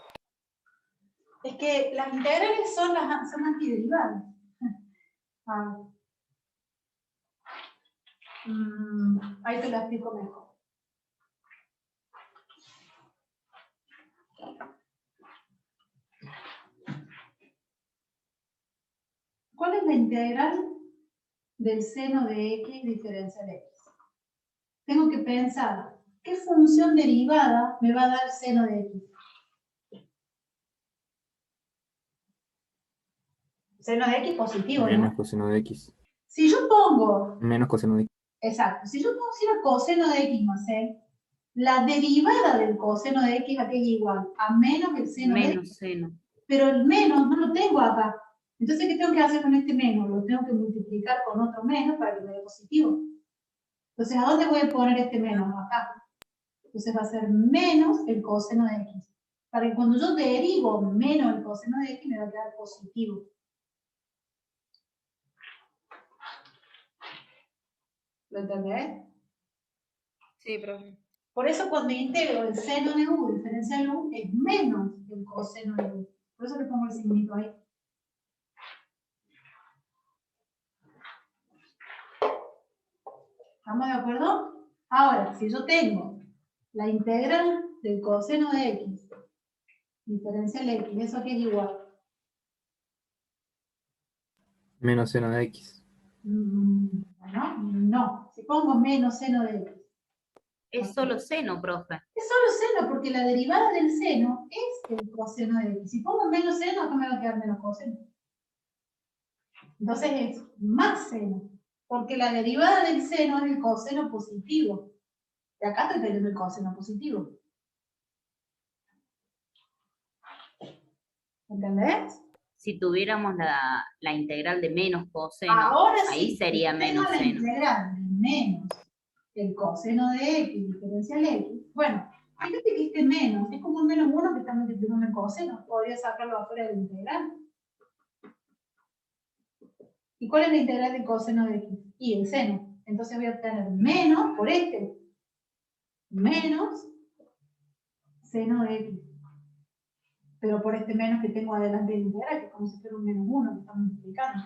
Es que las integrales son antiderivadas. Ah. Ahí te lo explico mejor. es la integral del seno de x diferencial x? Tengo que pensar, ¿qué función derivada me va a dar seno de x? Seno de x positivo, Menos ¿no? coseno de x. Si yo pongo, Menos coseno de x. exacto, si yo pusiera coseno de x más c, la derivada del coseno de x aquella igual a menos el seno de x. Menos seno. Pero el menos no lo tengo acá. Entonces, ¿qué tengo que hacer con este menos? Lo tengo que multiplicar con otro menos para que me dé positivo. Entonces, ¿a dónde voy a poner este menos? Acá. Entonces va a ser menos el coseno de x. Para que cuando yo derivo menos el coseno de x me va a quedar positivo. ¿Lo entendés? Sí, profe. Por eso cuando integro el seno de u diferencial u es menos el coseno de u. Por eso le pongo el signito ahí. ¿Estamos de acuerdo? Ahora, si yo tengo la integral del coseno de x, diferencial x, ¿eso aquí es igual? Menos seno de x. Bueno, no. Si pongo menos seno de x. Es solo seno, profe. Es solo seno, porque la derivada del seno es el coseno de x. Si pongo menos seno, acá me va a quedar menos coseno. Entonces es más seno, porque la derivada del seno es el coseno positivo. Y acá estoy teniendo el coseno positivo. ¿Entendés? Si tuviéramos la integral de menos coseno, Ahora ahí sí, sería si menos tengo la seno. integral de menos el coseno de x diferencial x. Bueno, fíjate que este menos es como un menos 1 que está multiplicando el coseno. Podría sacarlo afuera de la integral. ¿Y cuál es la integral del coseno de x? Y el seno. Entonces voy a obtener menos por este. Menos seno de x. Pero por este menos que tengo adelante de la integral, que es como si fuera un menos 1 que está multiplicando.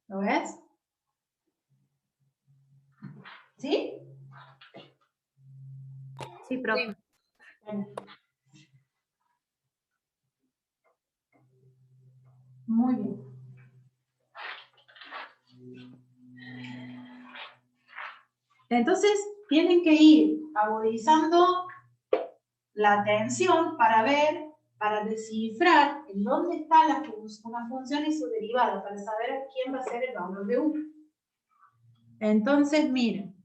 ¿Lo ves? ¿Sí? Sí, profe. Bueno. Muy bien. Entonces, tienen que ir agudizando la atención para ver, para descifrar en dónde está una función y su derivada, para saber quién va a ser el valor de u. Entonces, miren,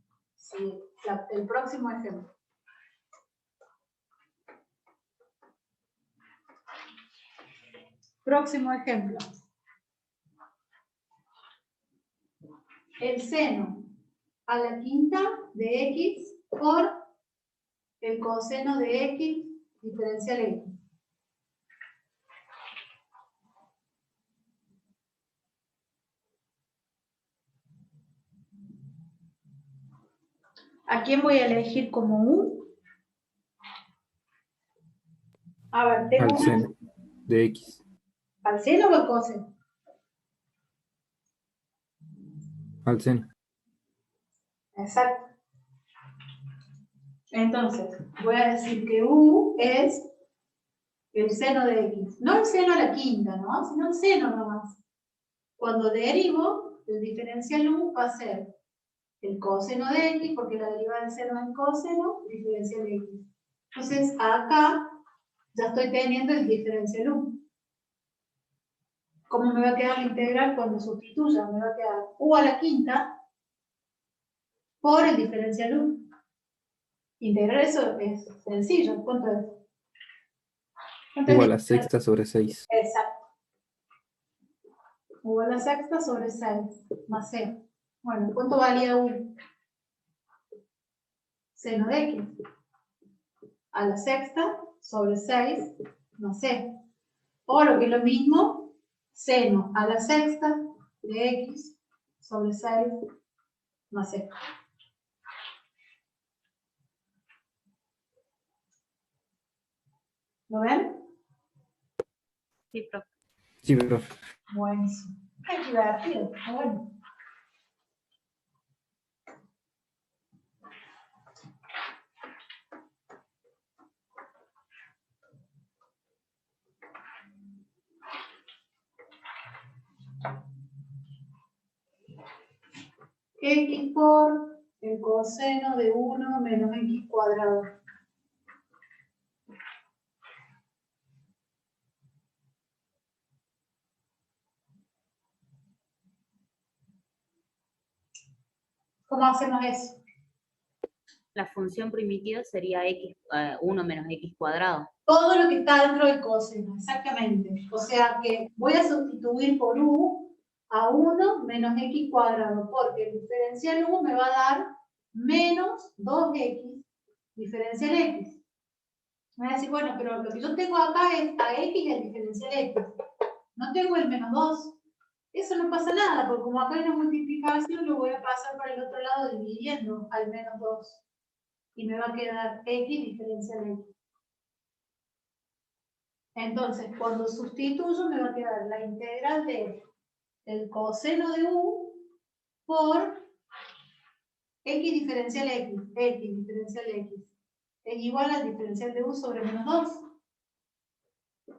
el próximo ejemplo. Próximo ejemplo. El seno a la quinta de x por el coseno de x diferencial x. ¿A quién voy a elegir como u? A ver, tengo Al seno de x. ¿al seno o al coseno? Al seno. Exacto. Entonces, voy a decir que u es el seno de x. No el seno a la quinta, ¿no? Sino el seno nomás. Cuando derivo, el diferencial u va a ser el coseno de x, porque la derivada del seno es el coseno, diferencial de x. Entonces, acá ya estoy teniendo el diferencial u. ¿Cómo me va a quedar la integral cuando sustituya? Me va a quedar u a la quinta por el diferencial u. Integrar eso es sencillo. ¿Cuánto es? ¿Cuánto U a es? la sexta sobre 6. Exacto. U a la sexta sobre 6 más c. Bueno, ¿cuánto valía u? Seno de x. A la sexta sobre 6 más c. O lo que es lo mismo, seno a la sexta de x sobre 6 más c. ¿Lo ven? Sí, profe. Sí, profe. Buenísimo. Qué divertido, está bueno. X por el coseno de 1 menos X cuadrado. ¿Cómo hacemos eso? La función primitiva sería x, 1 menos x cuadrado. Todo lo que está dentro del coseno, exactamente. O sea que voy a sustituir por u a 1 menos x cuadrado, porque el diferencial u me va a dar menos 2x diferencial x. Me va a decir, bueno, pero lo que yo tengo acá es a x y el diferencial x. No tengo el menos 2. Eso no pasa nada, porque como acá hay una multiplicación, lo voy a pasar para el otro lado dividiendo al menos 2. Y me va a quedar x diferencial x. Entonces, cuando sustituyo, me va a quedar la integral de el coseno de u por x diferencial x, x diferencial x, es igual al diferencial de u sobre menos 2.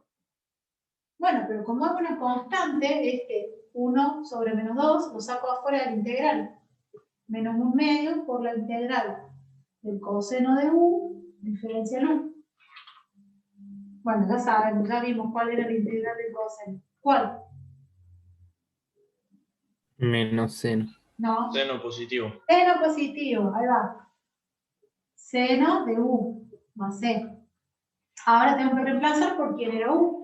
Bueno, pero como es una constante, es que 1 sobre menos 2 lo saco afuera del integral. Menos 1 medio por la integral del coseno de u diferencial u. Bueno, ya saben, ya vimos cuál era la integral del coseno. ¿Cuál? Menos seno. No. Seno positivo. Seno positivo, ahí va. Seno de u más c. Ahora tengo que reemplazar por quién era u.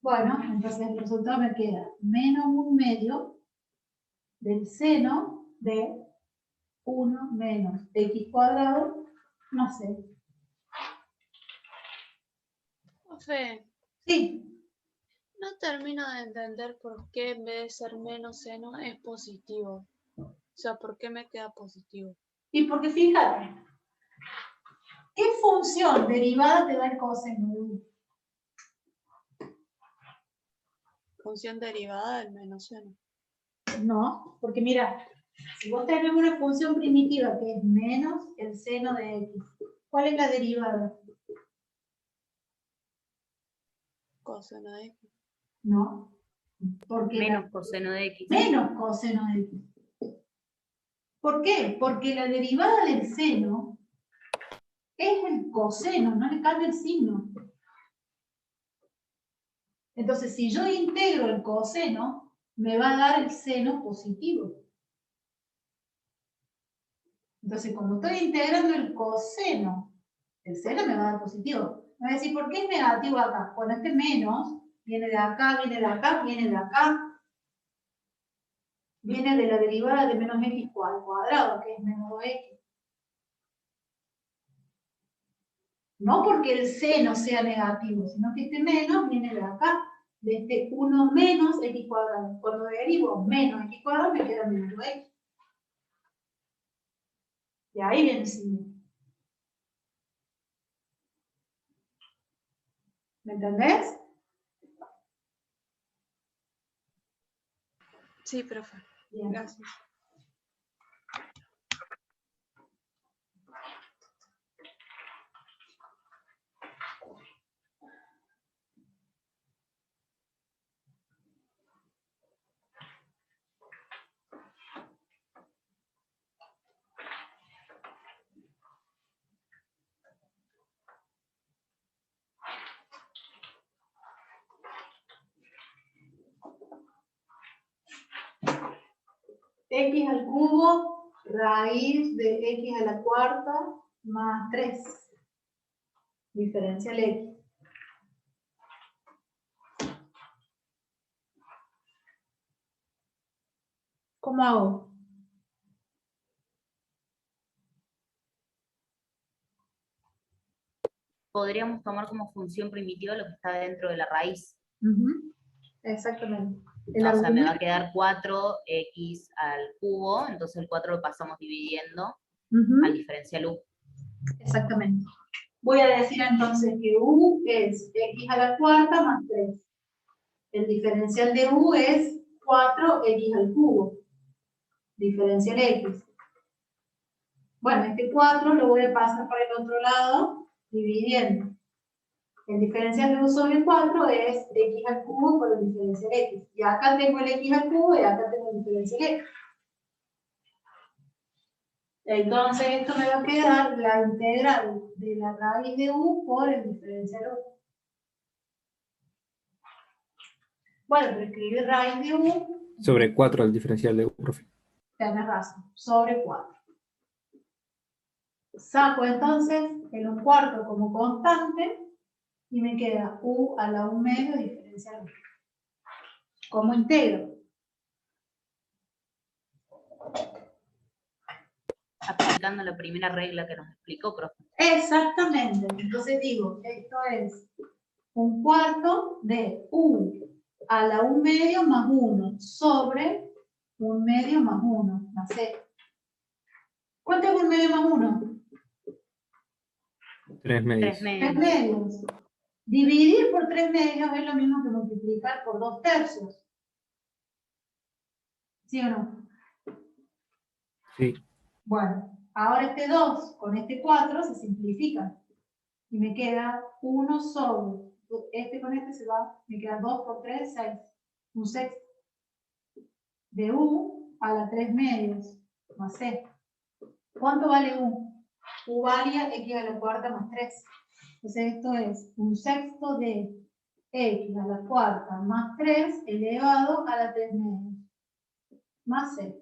Bueno, entonces el resultado me queda menos 1 medio del seno de 1 menos x cuadrado más c. Profe, Sí. no termino de entender por qué en vez de ser menos seno es positivo. O sea, ¿por qué me queda positivo? Y porque fíjate, ¿qué función derivada te da el coseno de u? Función derivada del menos seno. No, porque mira, si vos tenés una función primitiva que es menos el seno de x, ¿cuál es la derivada? Coseno de x. No, porque Menos coseno de x. menos coseno de x. ¿Por qué? Porque la derivada del seno es el coseno, no le cambia el signo. Entonces, si yo integro el coseno, me va a dar el seno positivo. Entonces, como estoy integrando el coseno, el seno me va a dar positivo. Me va a decir, ¿por qué es negativo acá? Bueno, este menos viene de acá, viene de acá, viene de acá. Viene de la derivada de menos x al cuadrado, que es menos 2x. No porque el seno sea negativo, sino que este menos viene de acá, de este 1 menos x cuadrado. Cuando derivo menos x cuadrado, me queda menos 2x. Y ahí viene el signo. ¿Me entendés? Sí, profe. Bien. Gracias. X al cubo, raíz de x a la cuarta, más 3. Diferencial x. ¿Cómo hago? Podríamos tomar como función primitiva lo que está dentro de la raíz. Exactamente. O sea, me va a quedar 4x al cubo, entonces el 4 lo pasamos dividiendo al diferencial u. Exactamente. Voy a decir entonces que u es x a la cuarta más 3. El diferencial de u es 4x al cubo. Diferencial x. Bueno, este 4 lo voy a pasar para el otro lado dividiendo. El diferencial de u sobre 4 es x al cubo por el diferencial x. Y acá tengo el x al cubo y acá tengo el diferencial x. Entonces esto me va a quedar la integral de la raíz de u por el diferencial u. Bueno, pero escribir raíz de u, Sobre 4 al diferencial de u, profe. tenés razón, sobre 4. Saco entonces el 1/4 como constante y me queda u a la 1/2 diferencial u. ¿Cómo integro? Aplicando la primera regla que nos explicó, profe. Exactamente. Entonces digo, esto es 1/4 de u a la 1/2 más 1 sobre 1/2 más 1 más c. ¿Cuánto es 1/2 más 1? 3 medios. 3 3 medios. medios. Dividir por 3 medios es lo mismo que multiplicar por 2/3. ¿Sí o no? Sí. Bueno, ahora este 2 con este 4 se simplifican. Y me queda 1 sobre, este con este se va, me queda 2 por 3, 6. 1/6 de u a la 3 medios más c. ¿Cuánto vale u? U valía x a la cuarta más 3. Entonces esto es 1/6 de x a la cuarta más 3 elevado a la 3 medios más c.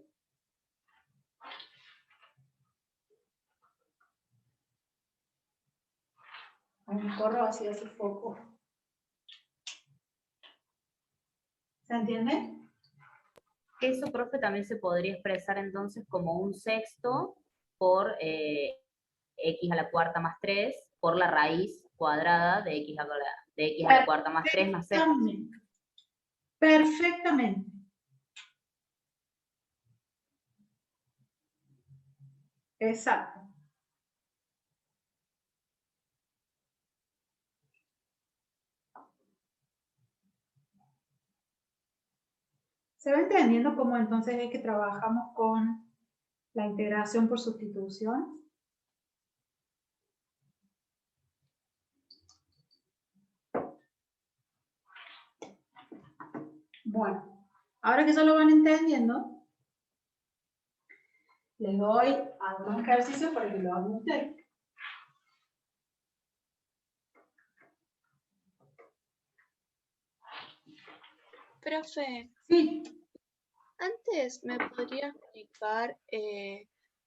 Me corro así hace foco. ¿Se entiende? Eso, profe, también se podría expresar entonces como 1/6 por x a la cuarta más 3 por la raíz cuadrada de x a la cuarta más 3 más c. Perfectamente. Perfectamente. Exacto. ¿Se va entendiendo cómo entonces es que trabajamos con la integración por sustitución? Bueno, ahora que ya lo van entendiendo, les doy algunos ejercicios para que lo hagan ustedes. Profe, Sí, antes me podría explicar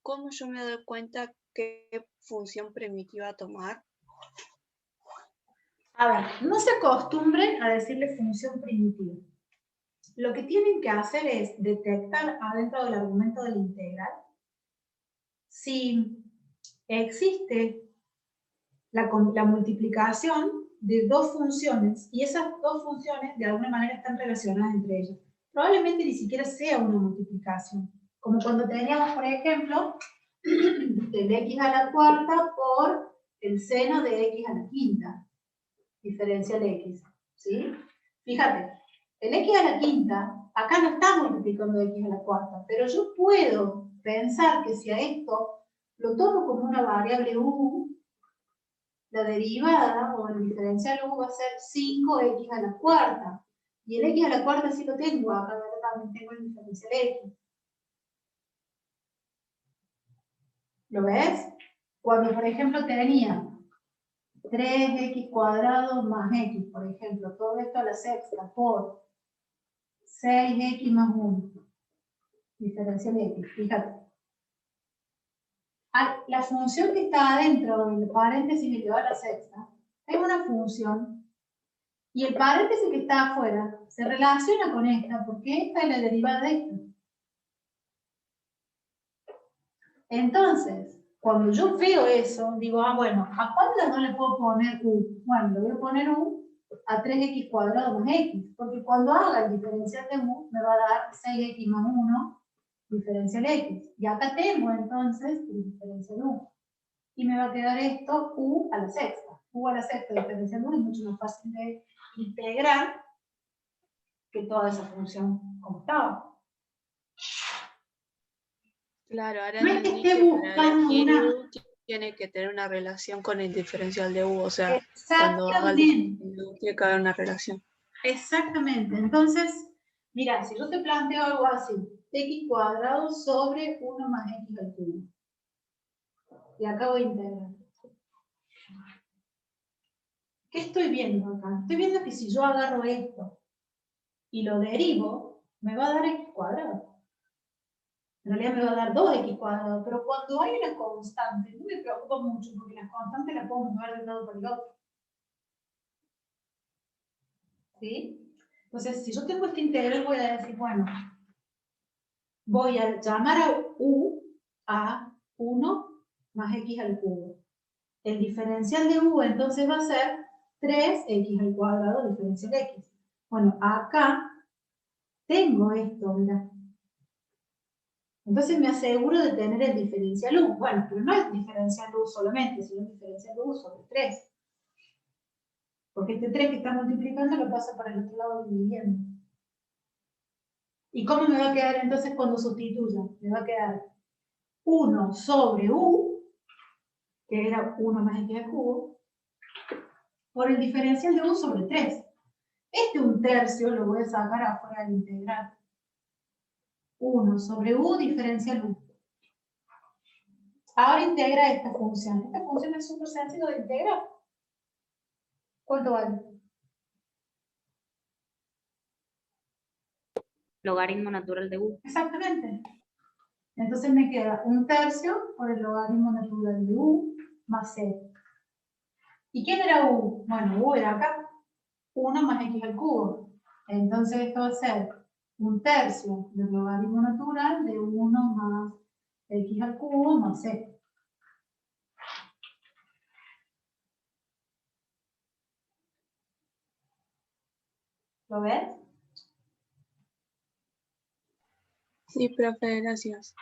cómo yo me doy cuenta qué función primitiva tomar. a ver, no se acostumbren a decirle función primitiva. Lo que tienen que hacer es detectar adentro del argumento de la integral si existe la multiplicación de dos funciones y esas dos funciones de alguna manera están relacionadas entre ellas. Probablemente ni siquiera sea una multiplicación, como cuando teníamos, por ejemplo, el x a la cuarta por el seno de x a la quinta, diferencial x, ¿sí? Fíjate, el x a la quinta, acá no está multiplicando x a la cuarta, pero yo puedo pensar que si a esto lo tomo como una variable u, la derivada o el diferencial u va a ser 5x a la cuarta. Y el x a la cuarta sí lo tengo, acá también tengo el diferencial x. ¿Lo ves? Cuando, por ejemplo, tenía 3x cuadrado más x, por ejemplo, todo esto a la sexta por 6x más 1, diferencial x, fíjate. La función que está adentro del paréntesis elevado a la sexta es una función y el paréntesis que está afuera se relaciona con esta porque esta es la derivada de esta. Entonces, cuando yo veo eso, digo, bueno, ¿a cuántas no le puedo poner u? Bueno, le voy a poner u a 3x cuadrado más x, porque cuando haga el diferencial de u me va a dar 6x más 1 diferencial x. Y acá tengo entonces el diferencial u. Y me va a quedar esto u a la sexta. U a la sexta diferencial u es mucho más fácil de integrar que toda esa función como estaba. Claro, ahora No es que entendí esté que para buscando elegir una... u tiene que tener una relación con el diferencial de u, o sea, cuando haga el Exactamente. diferencial de u tiene que haber una relación. Exactamente. Entonces, mira, si yo te planteo algo así, x cuadrado sobre 1 más x al cubo. Y acá voy a integrar. ¿Qué estoy viendo acá? Estoy viendo que si yo agarro esto y lo derivo, me va a dar x cuadrado. En realidad me va a dar 2x cuadrado, pero cuando hay una constante, no me preocupa mucho porque las constantes las puedo mover de un lado para el otro. ¿Sí? Entonces, si yo tengo este integral, voy a decir, bueno, voy a llamar a u a 1 más x al cubo. El diferencial de u entonces va a ser 3x al cuadrado diferencial x. Bueno, acá tengo esto, mira. Entonces me aseguro de tener el diferencial u. Bueno, pero no es diferencial u solamente, sino diferencial u sobre 3. Porque este 3 que está multiplicando lo pasa para el otro lado dividiendo. ¿Y cómo me va a quedar entonces cuando sustituya? Me va a quedar 1 sobre u, que era 1 más x al cubo, por el diferencial de u sobre 3. Este 1/3 lo voy a sacar afuera del integral. 1 sobre u diferencial u. Ahora integra esta función. Esta función es súper sencillo de integrar. ¿Cuánto vale? Logaritmo natural de u. Exactamente. Entonces me queda 1/3 por el logaritmo natural de u más c. ¿Y quién era u? Bueno, u era acá. 1 más x al cubo. Entonces esto va a ser 1/3 del logaritmo natural de 1 más x al cubo más c. ¿Lo ves? Sí, profe, gracias.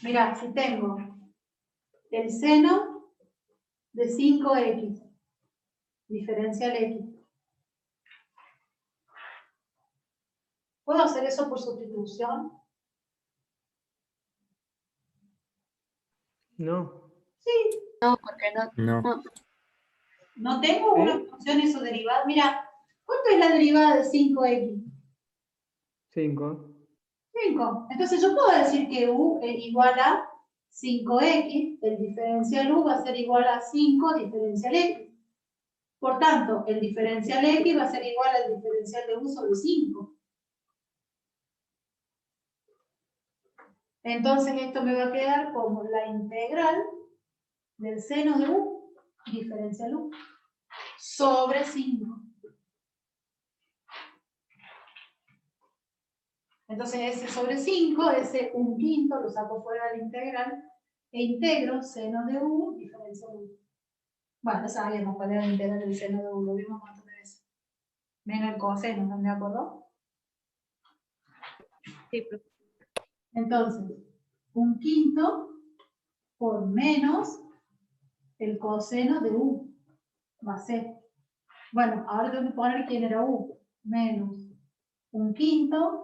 Mira, si tengo el seno de 5x, diferencial x. ¿Puedo hacer eso por sustitución? No. Sí. No, porque no. No. No tengo una función y su derivada. Mira, ¿cuánto es la derivada de 5x? 5. 5. Entonces yo puedo decir que u es igual a 5x, el diferencial u va a ser igual a 5 diferencial x. Por tanto, el diferencial x va a ser igual al diferencial de u sobre 5. Entonces esto me va a quedar como la integral del seno de u, diferencial u, sobre 5. Entonces ese sobre 5, ese 1/5 lo saco fuera de la integral e integro seno de u, diferencial u. Bueno, sabíamos cuál era la integral del seno de u, lo vimos un montón de veces. Menos el coseno, ¿no me acordó? Sí, profe. Entonces, 1/5 por menos el coseno de u más c. Bueno, ahora tengo que poner quién era u. Menos 1/5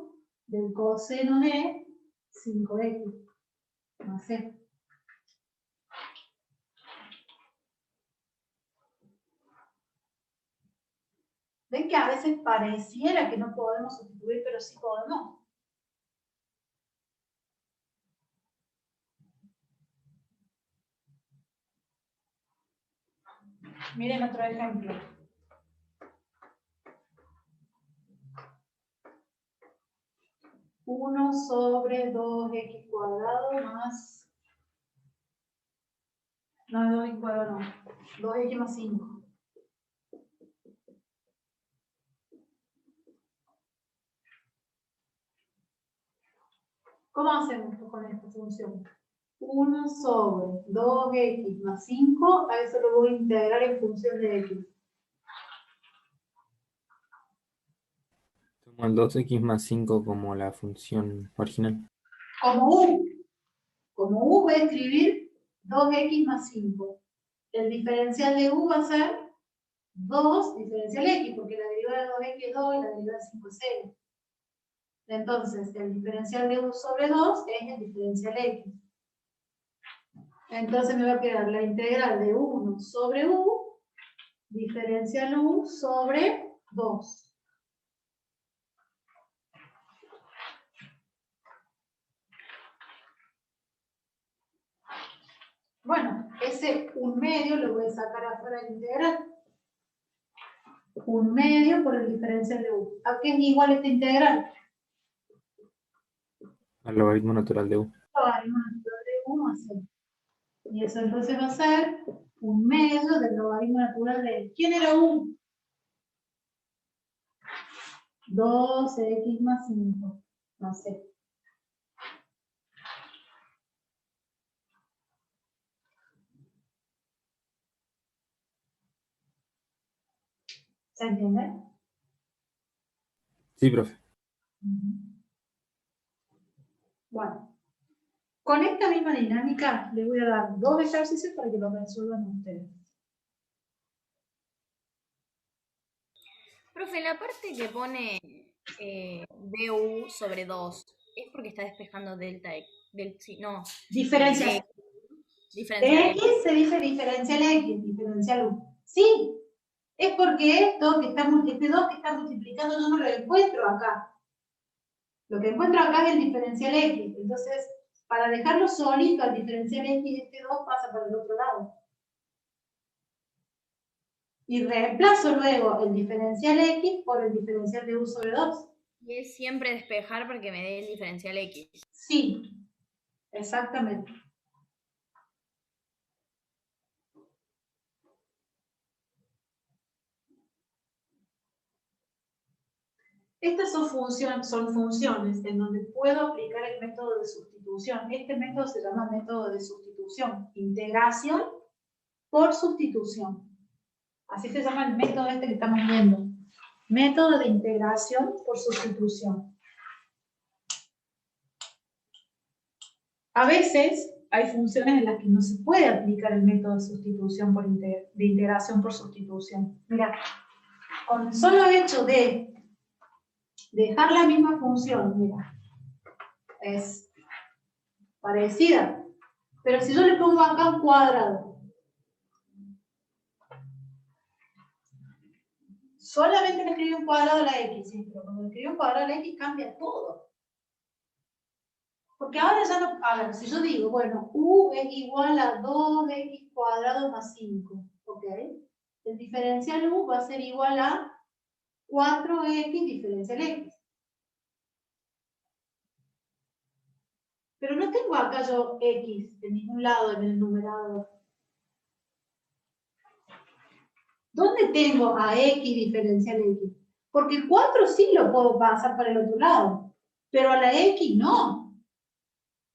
del coseno de 5x más c. ¿Ven que a veces pareciera que no podemos sustituir, pero sí podemos? Miren otro ejemplo. Uno sobre 2x cuadrado más... No, 2x cuadrado no. 2x más 5. ¿Cómo hacemos con esta función? 1 sobre 2x más 5, a eso lo voy a integrar en función de x. Tomo el 2x más 5 como la función original. Como u voy a escribir 2x más 5. El diferencial de u va a ser 2 diferencial x, porque la derivada de 2x es 2 y la derivada de 5 es 0. Entonces, el diferencial de u sobre 2 es el diferencial x. Entonces me va a quedar la integral de 1 sobre u, diferencial u sobre 2. Bueno, ese 1/2 lo voy a sacar afuera de la integral. 1/2 por el diferencial de u. ¿A qué es igual esta integral? Al logaritmo natural de u. Logaritmo natural de u más 0. Y eso entonces va a ser 1/2 del logaritmo natural de... ¿Quién era u? 2x más 5 más 0. ¿Se entiende? Sí, profe. Bueno, con esta misma dinámica les voy a dar 2 ejercicios para que lo resuelvan ustedes. Profe, en la parte que pone du sobre 2, ¿es porque está despejando delta x? No, Diferencial. diferencial X se dice diferencial X, diferencial U. Sí, es porque esto que está, este 2 que está multiplicando yo no lo encuentro acá. Lo que encuentro acá es el diferencial X. Entonces, para dejarlo solito al diferencial X, este 2 pasa para el otro lado. Y reemplazo luego el diferencial X por el diferencial de U sobre 2. Y es siempre despejar para que me dé el diferencial x. Sí, exactamente. Estas son funciones en donde puedo aplicar el método de sustitución. Este método se llama método de sustitución. Integración por sustitución. Así se llama el método este que estamos viendo. Método de integración por sustitución. A veces hay funciones en las que no se puede aplicar el método de sustitución de integración por sustitución. Mira, con el solo hecho de dejar la misma función, mira, es parecida, pero si yo le pongo acá un cuadrado, solamente le escribo un cuadrado a la x, ¿sí? Pero cuando le escribo un cuadrado a la x cambia todo. Porque ahora ya no, a ver, si yo digo, bueno, u es igual a 2x cuadrado más 5, ¿ok? El diferencial u va a ser igual a 4x diferencial x. Pero no tengo acá yo x en ningún lado en el numerador. ¿Dónde tengo a x diferencial x? Porque el 4 sí lo puedo pasar para el otro lado, pero a la x no.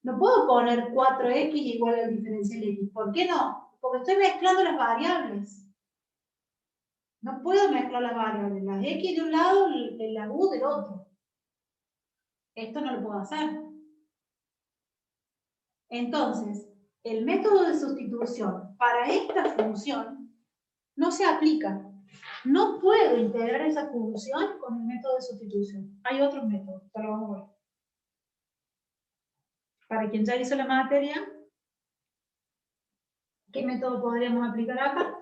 No puedo poner 4x igual al diferencial x. ¿Por qué no? Porque estoy mezclando las variables. No puedo mezclar las variables. Las x de un lado y la u del otro. Esto no lo puedo hacer. Entonces, el método de sustitución para esta función no se aplica. No puedo integrar esa función con el método de sustitución. Hay otros métodos, te lo vamos a ver. Para quien ya hizo la materia, ¿qué método podríamos aplicar acá?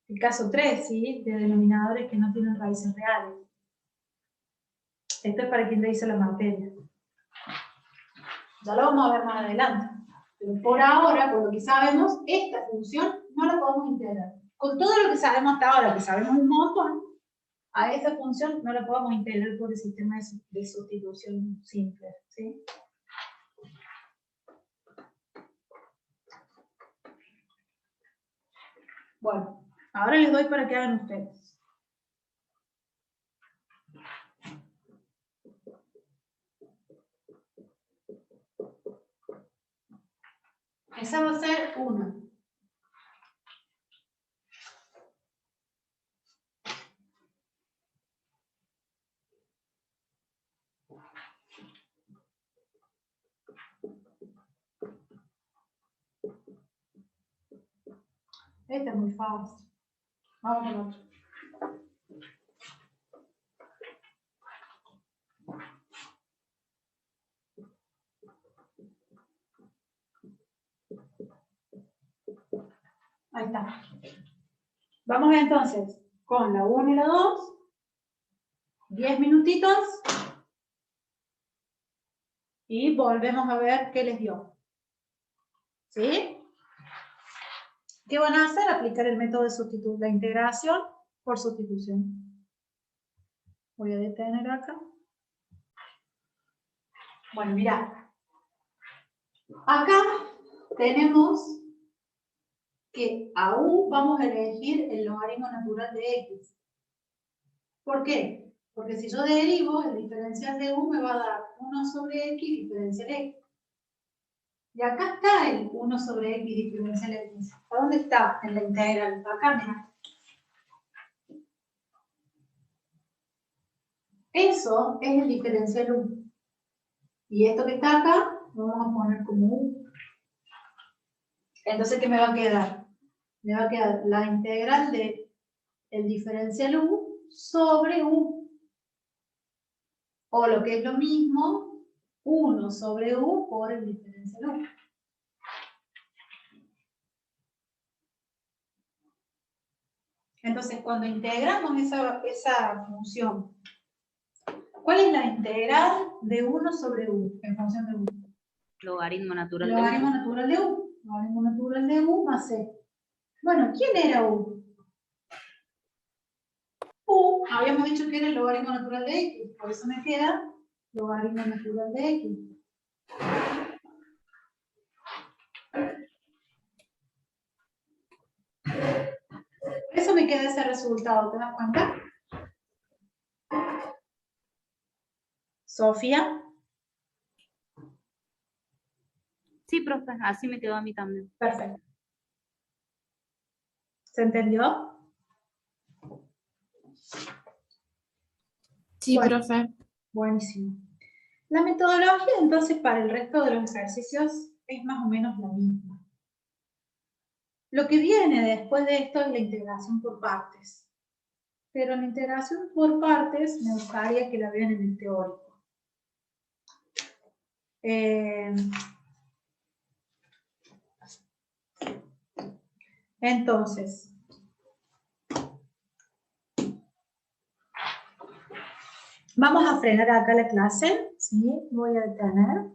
El caso 3, ¿sí? De denominadores que no tienen raíces reales. Esto es para quien ya hizo la materia. Ya lo vamos a ver más adelante. Pero por ahora, por lo que sabemos, esta función no la podemos integrar. Con todo lo que sabemos hasta ahora, que sabemos un montón, a esta función no la podemos integrar por el sistema de sustitución simple, ¿sí? Bueno, ahora les doy para que hagan ustedes. Esa va a ser una. Esta es muy fácil. Vamos con otro. está. Vamos entonces con la 1 y la 2. 10 minutitos. Y volvemos a ver qué les dio. ¿Sí? ¿Qué van a hacer? Aplicar el método de sustitución, la integración por sustitución. Voy a detener acá. Bueno, mirá. Acá tenemos que a u vamos a elegir el logaritmo natural de x. ¿Por qué? Porque si yo derivo, el diferencial de u me va a dar 1 sobre x diferencial x. Y acá está el 1 sobre x diferencial x. ¿A dónde está? En la integral. Acá, mira. Eso es el diferencial u. Y esto que está acá, lo vamos a poner como u. Entonces, ¿qué me va a quedar? Me va a quedar la integral de el diferencial u sobre u. O lo que es lo mismo, 1 sobre u por el diferencial u. Entonces, cuando integramos esa función, ¿cuál es la integral de 1 sobre u en función de u? Logaritmo natural de Logaritmo 1. natural de u. Logaritmo natural de u más c. Bueno, ¿quién era u? U, habíamos dicho que era el logaritmo natural de x, por eso me queda logaritmo natural de x. Por eso me queda ese resultado, ¿te das cuenta? Sofía. Sí, profe, así me quedó a mí también. Perfecto. ¿Se entendió? Sí, Bueno. profe. Buenísimo. La metodología, entonces, para el resto de los ejercicios es más o menos la misma. Lo que viene después de esto es la integración por partes. Pero la integración por partes me gustaría que la vean en el teórico. Entonces, vamos a frenar acá la clase, ¿sí? Voy a detener.